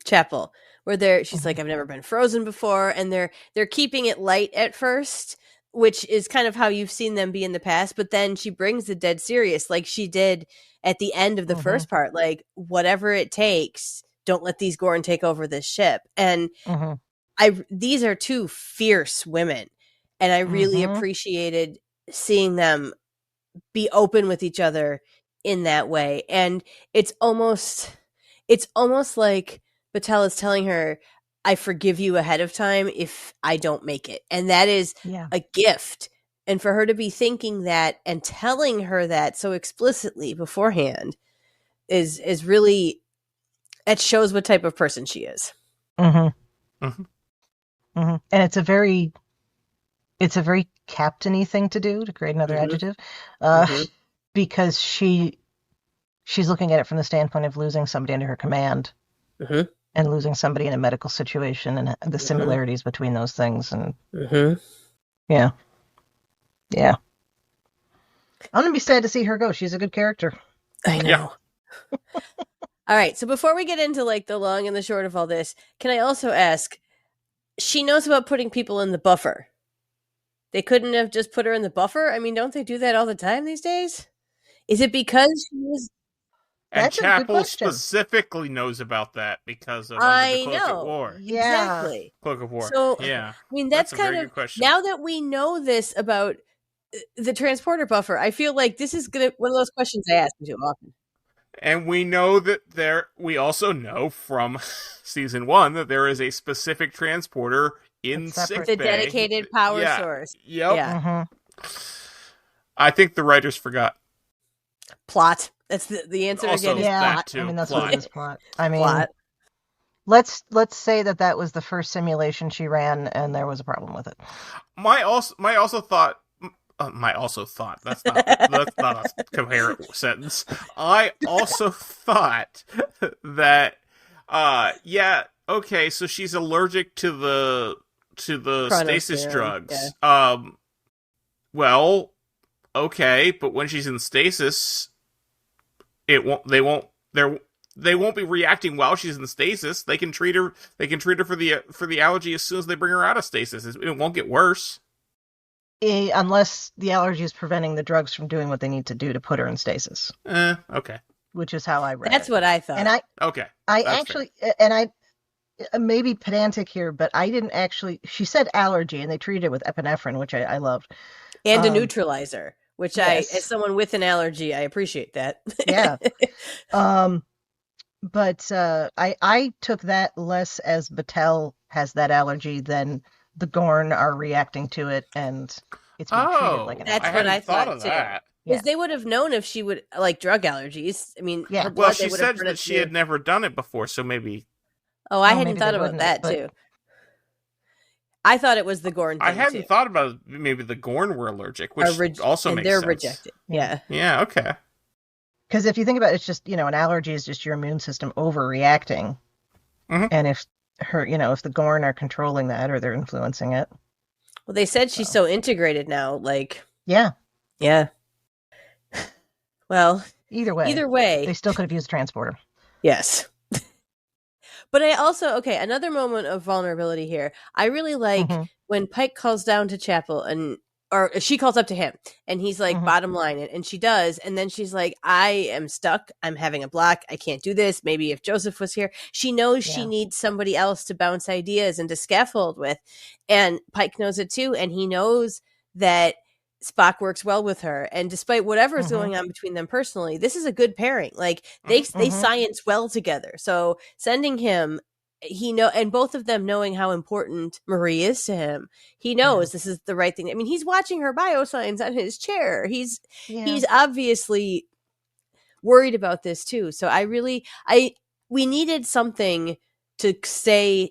Chapel, where she's like, I've never been frozen before, and they're keeping it light at first, which is kind of how you've seen them be in the past, but then she brings the dead serious, like she did at the end of the first part, like, whatever it takes, don't let these Gorn take over this ship. And these are two fierce women, and I really appreciated seeing them be open with each other in that way. And it's almost like Batel is telling her, I forgive you ahead of time if I don't make it. And that is a gift. And for her to be thinking that and telling her that so explicitly beforehand is really, it shows what type of person she is. And it's a very captain-y thing to do, to create another adjective, because she's looking at it from the standpoint of losing somebody under her command. And losing somebody in a medical situation, and the similarities between those things. And yeah. I'm going to be sad to see her go. She's a good character. I know. All right. So before we get into like the long and the short of all this, can I also ask, she knows about putting people in the buffer. They couldn't have just put her in the buffer? I mean, don't they do that all the time these days? Is it because she was... And Chapel specifically knows about that because of the Cloak of War. Yeah. Exactly. Cloak of War. So, yeah. I mean, that's kind of, now that we know this about the transporter buffer, I feel like this is one of those questions I ask too often. And we know that we also know from season 1 that there is a specific transporter in sick bay. The dedicated power source. Yep. Yeah. I think the writers forgot. Plot. That's the answer also, again. Is plot. I mean, that's what it is. Plot. I mean, plot. Let's say that was the first simulation she ran, and there was a problem with it. My also thought. That's not a coherent sentence. I also thought that. Okay. So she's allergic to the stasis drugs. Yeah. Well, okay, but when she's in stasis, they won't be reacting while she's in stasis. They can treat her for the allergy as soon as they bring her out of stasis. It won't get worse. Unless the allergy is preventing the drugs from doing what they need to do to put her in stasis. Okay. Which is how I read That's it. what I thought. And I actually, and I may be pedantic here, but I didn't actually, she said allergy, and they treated it with epinephrine, which I loved. And a neutralizer, which yes. as someone with an allergy, I appreciate that. Yeah. But I took that less as Batel has that allergy than the Gorn are reacting to it, and it's being treated like an allergy. That's what I thought of too. That. Because they would have known if she would like drug allergies. I mean, her blood, well, she said that she had never done it before, so maybe. Oh, I hadn't thought about that too. I thought it was the Gorn thing, I hadn't thought about maybe the Gorn were allergic, which also makes sense. They're rejected. Yeah. Yeah, okay. Because if you think about it, it's just, an allergy is just your immune system overreacting. And if if the Gorn are controlling that or they're influencing it. Well, they said she's so integrated now, like. Yeah. Yeah. Well. Either way. They still could have used a transporter. Yes. But I also, another moment of vulnerability here. I really like when Pike calls down to Chapel or she calls up to him and he's like, bottom line it. And she does. And then she's like, I am stuck. I'm having a block. I can't do this. Maybe if Joseph was here. She knows she needs somebody else to bounce ideas and to scaffold with. And Pike knows it too. And he knows that Spock works well with her. And despite whatever is going on between them personally, this is a good pairing. Like they science well together. So sending him, and both of them knowing how important Marie is to him, he knows this is the right thing. I mean, he's watching her bioscience on his chair. He's obviously worried about this too. So we needed something to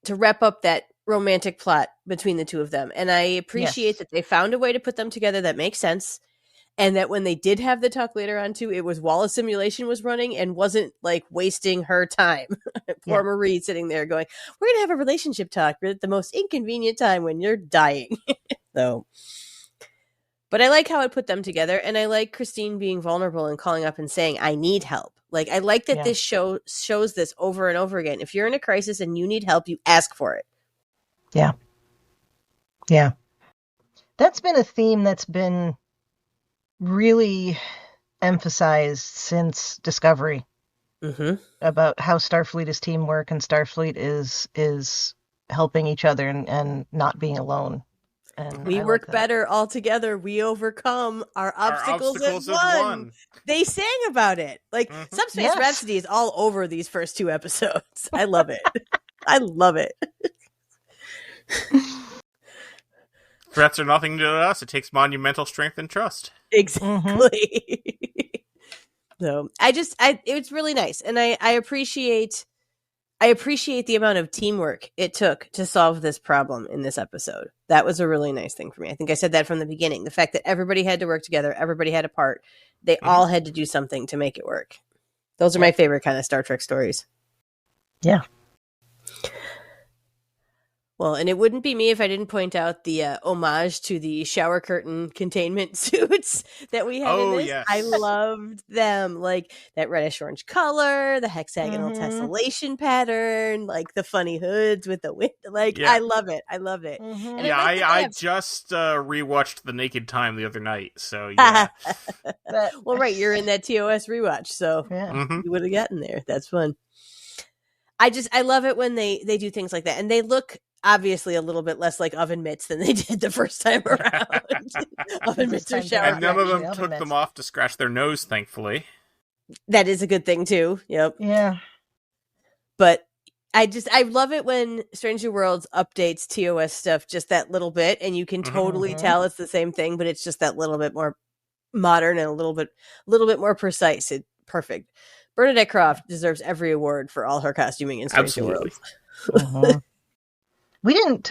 wrap up that romantic plot between the two of them. And I appreciate that they found a way to put them together that makes sense. And that when they did have the talk later on too, it was while a simulation was running and wasn't like wasting her time. Poor Marie sitting there going, we're going to have a relationship talk at the most inconvenient time when you're dying. So, but I like how it put them together. And I like Christine being vulnerable and calling up and saying, I need help. Like, I like that this show shows this over and over again. If you're in a crisis and you need help, you ask for it. Yeah. Yeah. That's been a theme that's been really emphasized since Discovery about how Starfleet is teamwork and Starfleet is helping each other and not being alone. And we work better all together. We overcome our obstacles at one. They sang about it. Like Subspace Rhapsody is all over these first two episodes. I love it. I love it. Threats are nothing to us. It takes monumental strength and trust. Exactly. So it's really nice. And I appreciate the amount of teamwork it took to solve this problem in this episode. That was a really nice thing for me. I think I said that from the beginning. The fact that everybody had to work together, everybody had a part. They all had to do something to make it work. Those are my favorite kind of Star Trek stories. Yeah. Well, and it wouldn't be me if I didn't point out the homage to the shower curtain containment suits that we had in this. Yes. I loved them. Like that reddish-orange color, the hexagonal tessellation pattern, like the funny hoods with the wind. Like, I love it. I love it. And I just rewatched The Naked Time the other night, so yeah. Well, right, you're in that TOS rewatch, so you would have gotten there. That's fun. I love it when they do things like that, and they look obviously a little bit less like oven mitts than they did the first time around. Oven mitts or shower. And none of them took them off to scratch their nose, thankfully. That is a good thing too. Yep. Yeah. But I love it when Strange New Worlds updates TOS stuff just that little bit, and you can totally tell it's the same thing, but it's just that little bit more modern and a little bit more precise. It's perfect. Bernadette Croft deserves every award for all her costuming in Strange New Worlds. We didn't.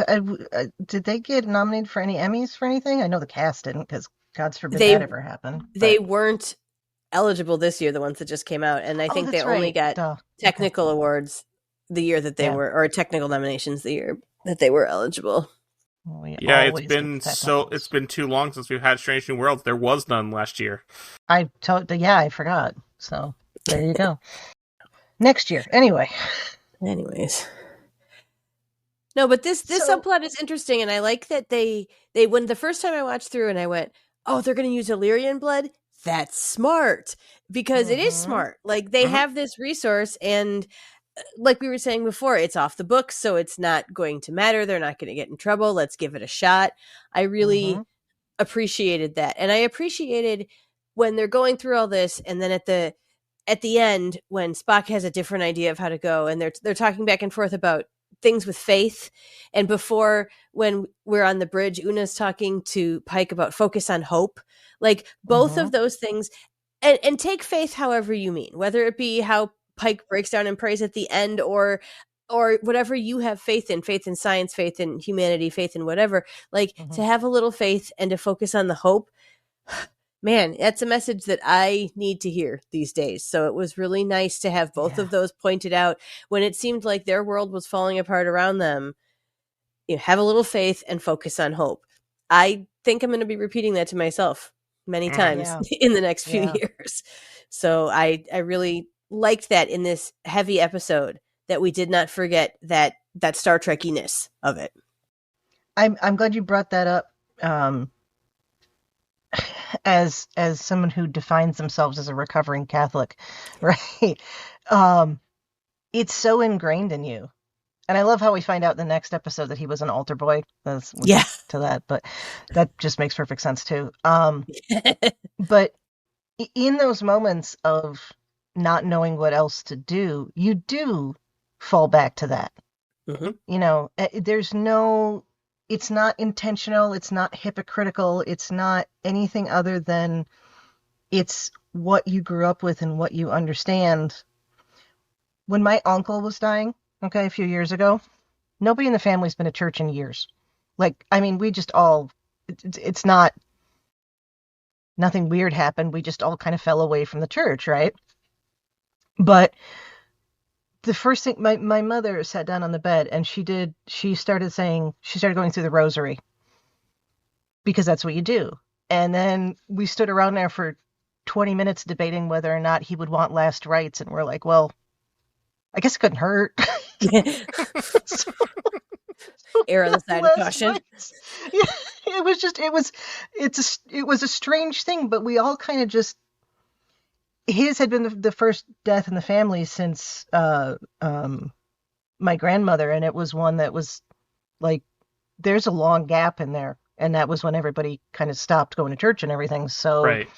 Did they get nominated for any Emmys for anything? I know the cast didn't, because God forbid that ever happened. They weren't eligible this year, the ones that just came out, and I think they only got technical awards the year that they were, or technical nominations the year that they were eligible. It's been too long since we've had Strange New Worlds. There was none last year. I forgot. So there you go. Next year, anyways. No, but this subplot is interesting, and I like that they when the first time I watched through and I went, oh, they're going to use Illyrian blood? That's smart, because it is smart. Like, they have this resource, and like we were saying before, it's off the books, so it's not going to matter. They're not going to get in trouble. Let's give it a shot. I really appreciated that, and I appreciated when they're going through all this, and then at the end, when Spock has a different idea of how to go, and they're talking back and forth about things with faith. And before, when we're on the bridge, Una's talking to Pike about focus on hope. Like, both of those things, and take faith however you mean, whether it be how Pike breaks down and prays at the end, or whatever you have faith in science, faith in humanity, faith in whatever, like to have a little faith and to focus on the hope. Man, that's a message that I need to hear these days. So it was really nice to have both of those pointed out when it seemed like their world was falling apart around them. You know, have a little faith and focus on hope. I think I'm going to be repeating that to myself many times in the next few years. So I really liked that in this heavy episode, that we did not forget that Star Trek-iness of it. I'm glad you brought that up. As someone who defines themselves as a recovering Catholic, right? It's so ingrained in you. And I love how we find out in the next episode that he was an altar boy. We'll get to that, but that just makes perfect sense too. But in those moments of not knowing what else to do, you do fall back to that. Mm-hmm. You know, it's not intentional, it's not hypocritical, it's not anything other than it's what you grew up with and what you understand. When my uncle was dying, a few years ago, nobody in the family's been to church in years. Like, I mean, we just all, it's not, nothing weird happened. We just all kind of fell away from the church, right? But the first thing, my mother sat down on the bed and she started going through the rosary, because that's what you do. And then we stood around there for 20 minutes debating whether or not he would want last rites. And we're like, well, I guess it couldn't hurt. Err on the side of caution. Yeah, it was a strange thing, but we all kind of just, his had been the first death in the family since my grandmother, and it was one that was like, there's a long gap in there, and that was when everybody kind of stopped going to church and everything. So, right.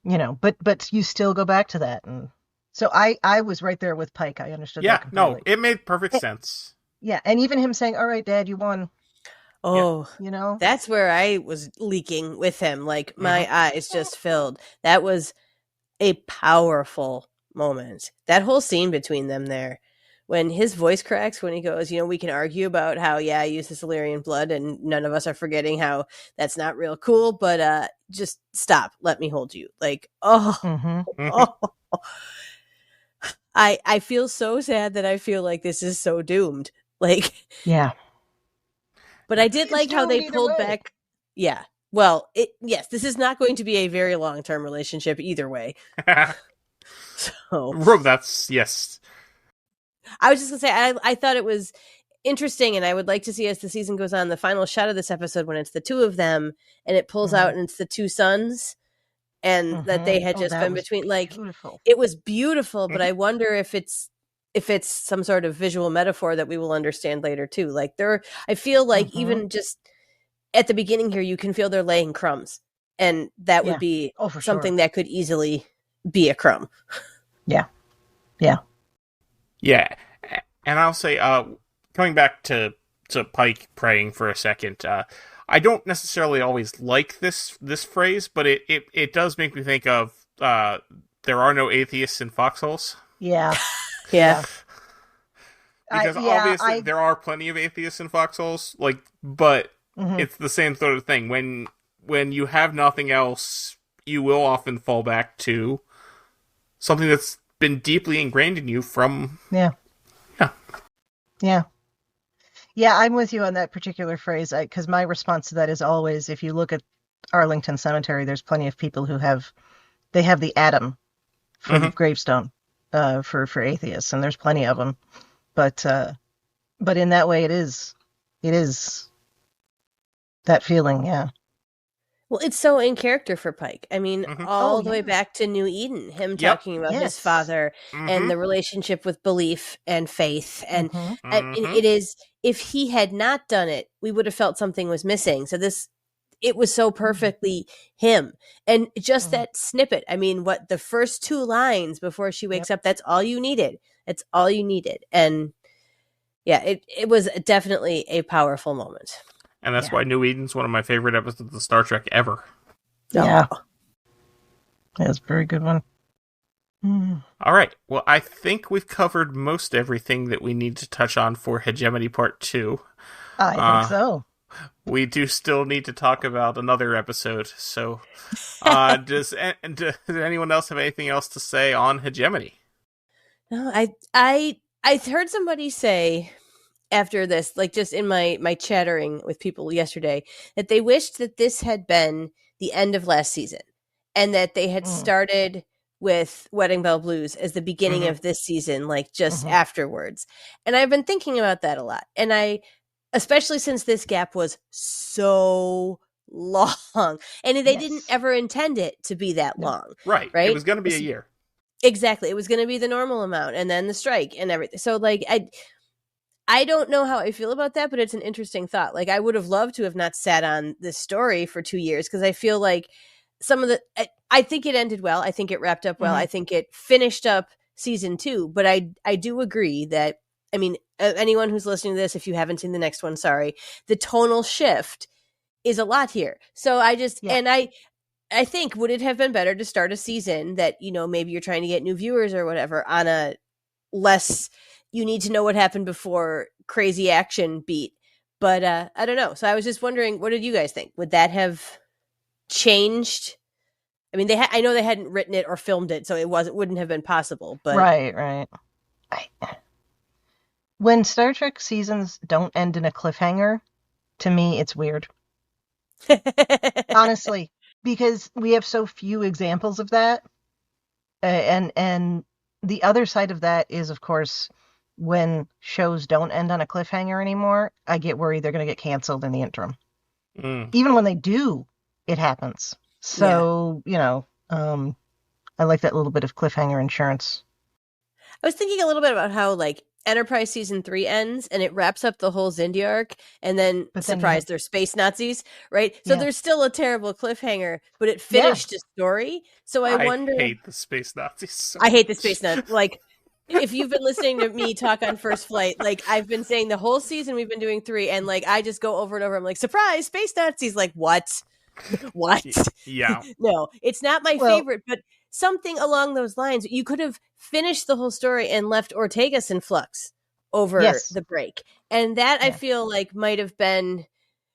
You know, but you still go back to that, and so I was right there with Pike. I understood. Yeah, that completely. no, it made perfect sense. Yeah, and even him saying, "All right, Dad, you won." Oh, you know, that's where I was leaking with him. Like, my eyes just filled. That was a powerful moment. That whole scene between them there, when his voice cracks, when he goes, you know, we can argue about how, I use the Silurian blood, and none of us are forgetting how that's not real cool, but just stop. Let me hold you. Like, I feel so sad that I feel like this is so doomed. Like, yeah. But I did like how they pulled back. Yeah. Well, yes, this is not going to be a very long-term relationship either way. So that's, yes. I was just going to say, I thought it was interesting, and I would like to see, as the season goes on, the final shot of this episode when it's the two of them and it pulls out and it's the two sons, and that they had just been between, like, beautiful. It was beautiful, but I wonder if it's some sort of visual metaphor that we will understand later too. Like, I feel like even just at the beginning here, you can feel they're laying crumbs, and that would be something that could easily be a crumb. Yeah. And I'll say, coming back to Pike praying for a second, I don't necessarily always like this phrase, but it does make me think of there are no atheists in foxholes. Yeah. Because obviously there are plenty of atheists in foxholes, like, but it's the same sort of thing. When you have nothing else, you will often fall back to something that's been deeply ingrained in you from... Yeah, I'm with you on that particular phrase, because my response to that is always, if you look at Arlington Cemetery, there's plenty of people who have the atom for the gravestone for atheists, and there's plenty of them. But in that way, it is that feeling, yeah. Well, it's so in character for Pike. I mean, all the way back to New Eden, him talking about his father and the relationship with belief and faith. And it is, if he had not done it, we would have felt something was missing. So it was so perfectly him. And just that snippet, I mean, the first two lines before she wakes up, that's all you needed. That's all you needed. And yeah, it was definitely a powerful moment. And that's why New Eden's one of my favorite episodes of Star Trek ever. Yeah. That's a very good one. All right. Well, I think we've covered most everything that we need to touch on for Hegemony Part 2. I think so. We do still need to talk about another episode. So, does anyone else have anything else to say on Hegemony? No, I heard somebody say after this, like, just in my chattering with people yesterday, that they wished that this had been the end of last season, and that they had started with Wedding Bell Blues as the beginning of this season, like just afterwards. And I've been thinking about that a lot. And especially since this gap was so long, and they didn't ever intend it to be that long. Right. It was going to be a year. Exactly. It was going to be the normal amount, and then the strike and everything. So like, I don't know how I feel about that, but it's an interesting thought. Like, I would have loved to have not sat on this story for 2 years, because I feel like I think it ended well. I think it wrapped up well. I think it finished up season 2, but I do agree that, I mean, anyone who's listening to this, if you haven't seen the next one, sorry, the tonal shift is a lot here. So and I think, would it have been better to start a season that, you know, maybe you're trying to get new viewers or whatever on a less, you need to know what happened before crazy action beat. But I don't know. So I was just wondering, what did you guys think? Would that have changed? I mean, I know they hadn't written it or filmed it, so it wouldn't have been possible. But right. When Star Trek seasons don't end in a cliffhanger, to me, it's weird. Honestly, because we have so few examples of that. And the other side of that is, of course, when shows don't end on a cliffhanger anymore, I get worried they're going to get canceled in the interim. Even when they do, it happens. So, you know, I like that little bit of cliffhanger insurance. I was thinking a little bit about how, like, Enterprise season 3 ends and it wraps up the whole Xindi arc, and then surprise, they're space Nazis, right? So there's still a terrible cliffhanger, but it finished a story. So I wonder. I hate the space Nazis. I hate the space Nazis. Like, if you've been listening to me talk on First Flight, like, I've been saying the whole season we've been doing 3, and like I just go over and over. I'm like, surprise, space Nazis. Like, what? Yeah. No, it's not my favorite, but something along those lines. You could have finished the whole story and left Ortegas in flux over the break. And that I feel like might have been,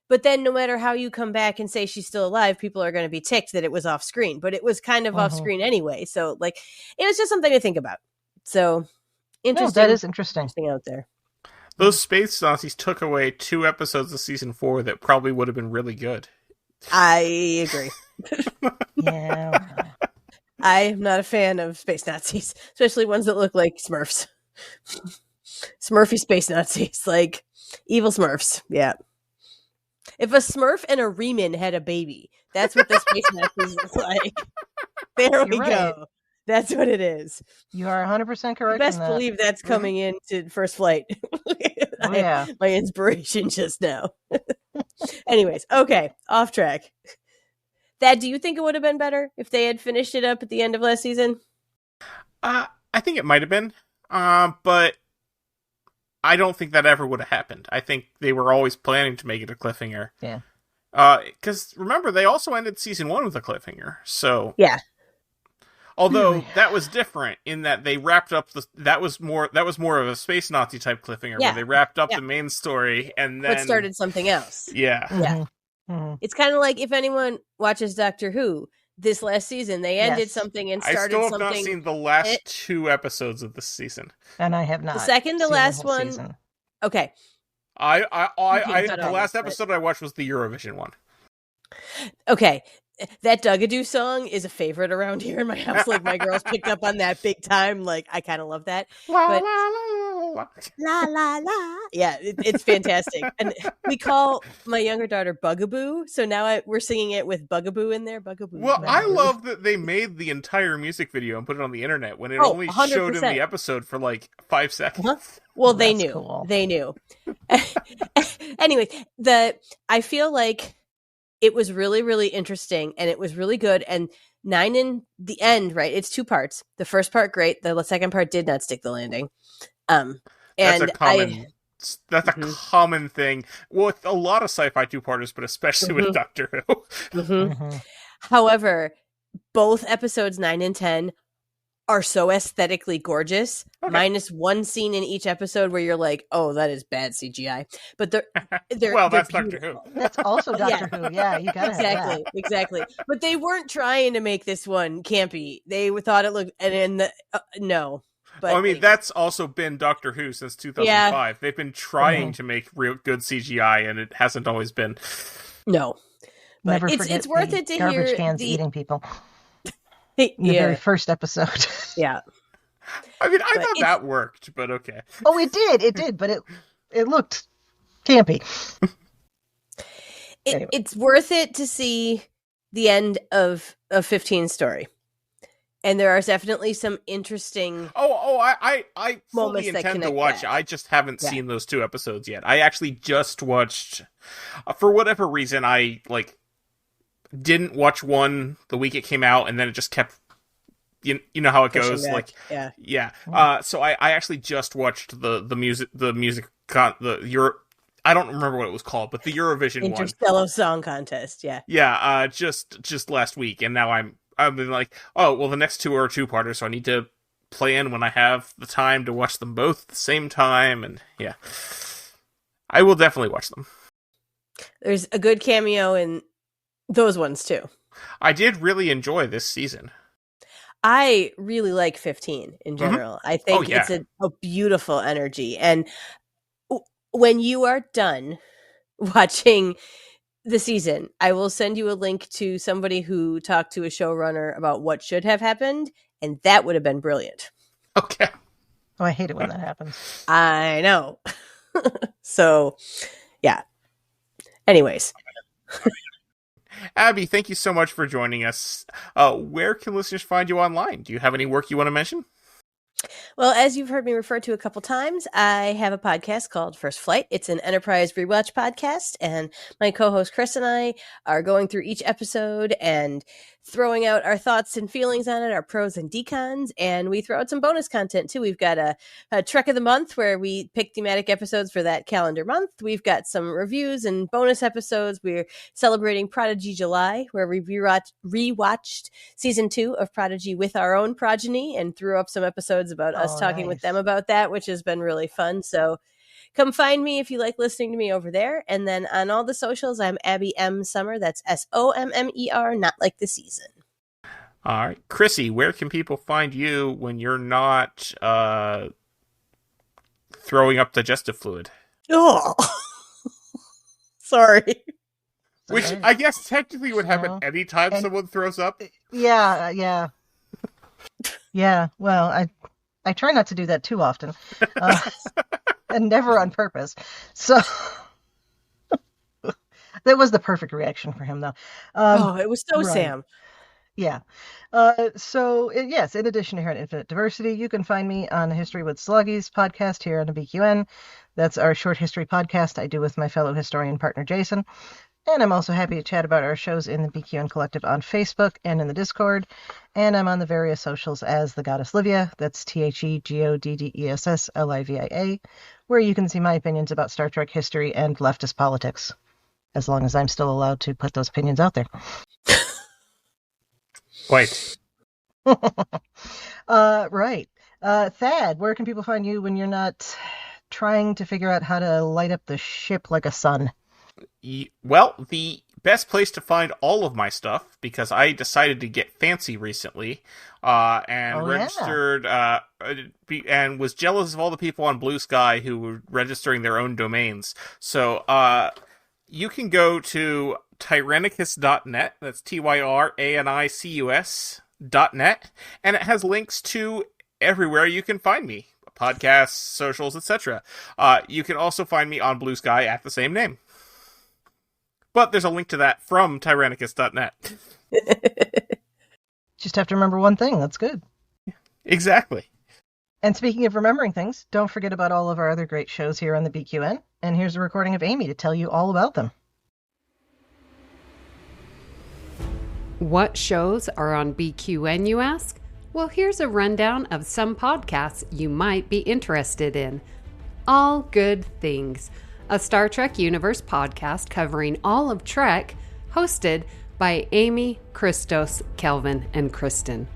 but then no matter how you come back and say she's still alive, people are going to be ticked that it was off screen, but it was kind of off screen anyway. So like, it was just something to think about. So interesting. That is interesting out there. Those space Nazis took away 2 episodes of season 4 that probably would have been really good. I agree. Yeah. I'm not a fan of space Nazis, especially ones that look like Smurfs. Smurfy space Nazis, like evil Smurfs. Yeah. If a Smurf and a Riemann had a baby, that's what the space Nazis look like. There we go. That's what it is. You are 100% correct. Best believe that's coming into First Flight. Yeah. My inspiration just now. Anyways, okay, off track. Thad, do you think it would have been better if they had finished it up at the end of last season? I think it might have been, but I don't think that ever would have happened. I think they were always planning to make it a cliffhanger. Yeah. Because remember, they also ended season 1 with a cliffhanger. So yeah. Although that was different in that they wrapped up that was more of a space Nazi type cliffhanger where they wrapped up the main story and then started something else. Yeah. Yeah. It's kind of like if anyone watches Doctor Who, this last season they ended something and started something. I still have not seen the last 2 episodes of this season, and I have not. The second to last one. Season. Okay. The last episode I watched was the Eurovision one. Okay. That Dugadoo song is a favorite around here in my house. Like, my girls picked up on that big time. Like, I kind of love that. La, but, la, la, la. La, la, la. Yeah, it's fantastic. And we call my younger daughter Bugaboo. So now we're singing it with Bugaboo in there. Bugaboo. Well, I love that they made the entire music video and put it on the internet when it only 100%. showed in the episode for like 5 seconds. Well, they knew. Cool. They knew. Anyway, I feel like it was really, really interesting, and it was really good. And 9 in the end, right? It's 2 parts. The first part, great. The second part did not stick the landing. That's a common thing with a lot of sci-fi 2-parters, but especially with Doctor Who. However, both episodes 9 and 10 are so aesthetically gorgeous, minus one scene in each episode where you're like, oh, that is bad CGI. But they're well, they're that's Doctor Who. That's also Doctor Who. Yeah, you got it. Exactly. But they weren't trying to make this one campy. They thought it looked, no. But I mean, that's also been Doctor Who since 2005. Yeah. They've been trying to make real good CGI, and it hasn't always been. No. Never forget it's worth it to hear garbage cans eating people. in the very first episode. Yeah. I mean, I thought that worked, but okay. Oh, it did, but it looked campy. Anyway. It's worth it to see the end of 15's story. And there are definitely some interesting I fully intend to watch it. I just haven't seen those 2 episodes yet. I actually just watched, for whatever reason, I didn't watch one the week it came out, and then it just kept, you know how it goes, back. So I actually just watched the I don't remember what it was called, but the Eurovision Interstellar Song Contest, just last week, and now I've been like, oh, well, the next 2 are 2-parters, so I need to plan when I have the time to watch them both at the same time, and I will definitely watch them. There's a good cameo in those ones, too. I did really enjoy this season. I really like 15 in general. Mm-hmm. I think it's a beautiful energy, and when you are done watching the season, I will send you a link to somebody who talked to a showrunner about what should have happened, and that would have been brilliant. Okay. Oh, I hate it when that happens. I know. So, yeah. Anyways. Abby, thank you so much for joining us. Where can listeners find you online? Do you have any work you want to mention? Well, as you've heard me refer to a couple times, I have a podcast called First Flight. It's an Enterprise rewatch podcast, and my co-host Chris and I are going through each episode and throwing out our thoughts and feelings on it, our pros and decons, and we throw out some bonus content too. We've got a Trek of the Month where we pick thematic episodes for that calendar month. We've got some reviews and bonus episodes. We're celebrating Prodigy July, where we rewatched season 2 of Prodigy with our own progeny and threw up some episodes about us talking with them about that, which has been really fun. So come find me if you like listening to me over there. And then on all the socials, I'm Abby M. Sommer. That's SOMMER, not like the season. All right. Chrissie, where can people find you when you're not throwing up digestive fluid? Oh, sorry. Which I guess technically would happen anytime someone throws up. Yeah. Well, I try not to do that too often. And never on purpose. So that was the perfect reaction for him, though. It was so right. Sam. Yeah. Yes, in addition to here on Infinite Diversity, you can find me on History with Szilagyi's podcast here on the BQN. That's our short history podcast I do with my fellow historian partner, Jason. And I'm also happy to chat about our shows in the BQN Collective on Facebook and in the Discord. And I'm on the various socials as the Goddess Livia. That's TheGoddessLivia, where you can see my opinions about Star Trek history and leftist politics, as long as I'm still allowed to put those opinions out there. Wait. Right. Thad, where can people find you when you're not trying to figure out how to light up the ship like a sun? Well, the best place to find all of my stuff, because I decided to get fancy recently, and registered, and was jealous of all the people on Blue Sky who were registering their own domains. So, you can go to tyrannicus.net, that's TYRANICUS.net, and it has links to everywhere you can find me, podcasts, socials, etc. You can also find me on Blue Sky at the same name. But there's a link to that from tyrannicus.net. Just have to remember one thing. That's good. Exactly. And speaking of remembering things, don't forget about all of our other great shows here on the BQN. And here's a recording of Amy to tell you all about them. What shows are on BQN, you ask? Well, here's a rundown of some podcasts you might be interested in. All Good Things, a Star Trek Universe podcast covering all of Trek, hosted by Amy, Christos, Kelvin, and Kristen.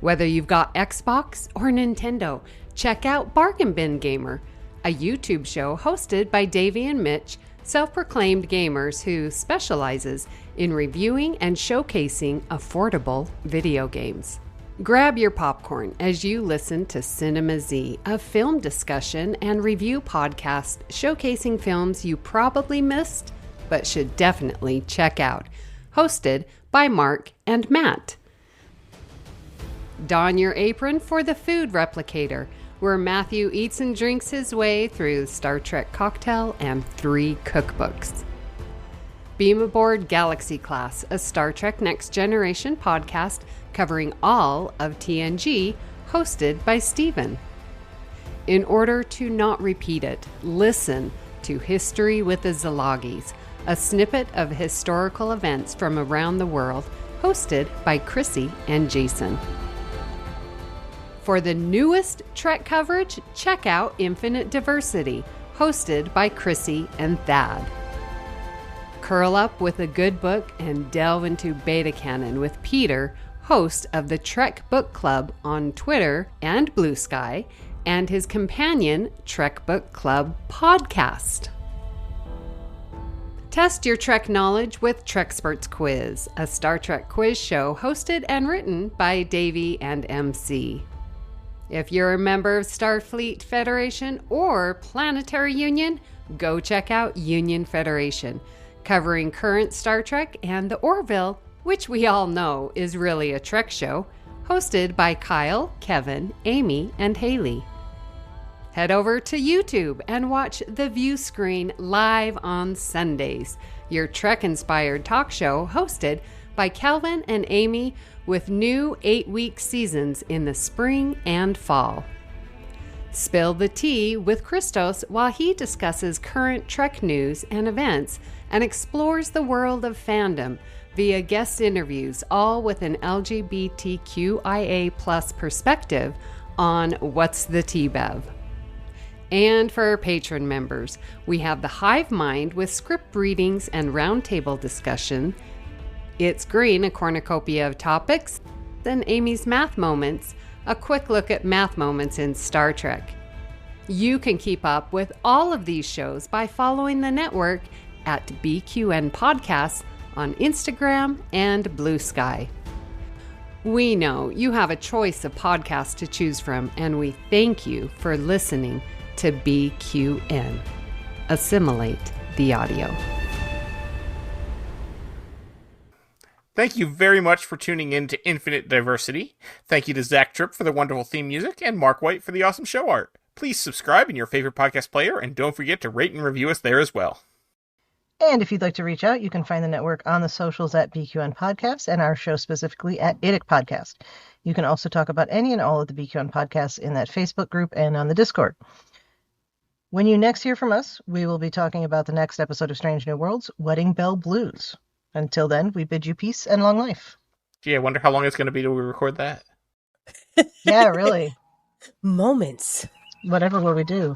Whether you've got Xbox or Nintendo, check out Bargain Bin Gamer, a YouTube show hosted by Davey and Mitch, self-proclaimed gamers who specializes in reviewing and showcasing affordable video games. Grab your popcorn as you listen to Cinema Z, a film discussion and review podcast showcasing films you probably missed but should definitely check out. Hosted by Mark and Matt. Don your apron for the Food Replicator, where Matthew eats and drinks his way through Star Trek cocktail and 3 cookbooks. Beam aboard Galaxy Class, a Star Trek Next Generation podcast covering all of TNG, hosted by Steven. In order to not repeat it, listen to History with the Szilagys, a snippet of historical events from around the world, hosted by Chrissie and Jason. For the newest Trek coverage, check out Infinite Diversity, hosted by Chrissie and Thad. Curl up with a good book and delve into beta canon with Peter, host of the Trek Book Club on Twitter and Blue Sky, and his companion Trek Book Club podcast. Test your Trek knowledge with Treksperts Quiz, a Star Trek quiz show hosted and written by Davey and MC. If you're a member of Starfleet Federation or Planetary Union, go check out Union Federation, covering current Star Trek and the Orville, which we all know is really a Trek show, hosted by Kyle, Kevin, Amy, and Haley. Head over to YouTube and watch The View Screen live on Sundays, your Trek-inspired talk show hosted by Calvin and Amy, with new 8-week seasons in the spring and fall. Spill the tea with Christos while he discusses current Trek news and events and explores the world of fandom via guest interviews, all with an LGBTQIA+ perspective on What's the Tea Bev. And for our patron members, we have the Hive Mind with script readings and roundtable discussion, It's Green, a cornucopia of topics, and Amy's Math Moments, a quick look at math moments in Star Trek. You can keep up with all of these shows by following the network at BQN Podcasts on Instagram and Blue Sky. We know you have a choice of podcasts to choose from, and we thank you for listening to BQN. Assimilate the audio. Thank you very much for tuning in to Infinite Diversity. Thank you to Zach Tripp for the wonderful theme music and Mark White for the awesome show art. Please subscribe in your favorite podcast player and don't forget to rate and review us there as well. And if you'd like to reach out, you can find the network on the socials at BQN Podcasts and our show specifically at IDIC Podcast. You can also talk about any and all of the BQN podcasts in that Facebook group and on the Discord. When you next hear from us, we will be talking about the next episode of Strange New Worlds, Wedding Bell Blues. Until then, we bid you peace and long life. Gee, I wonder how long it's going to be till we record that. Yeah, really. Moments. Whatever will we do?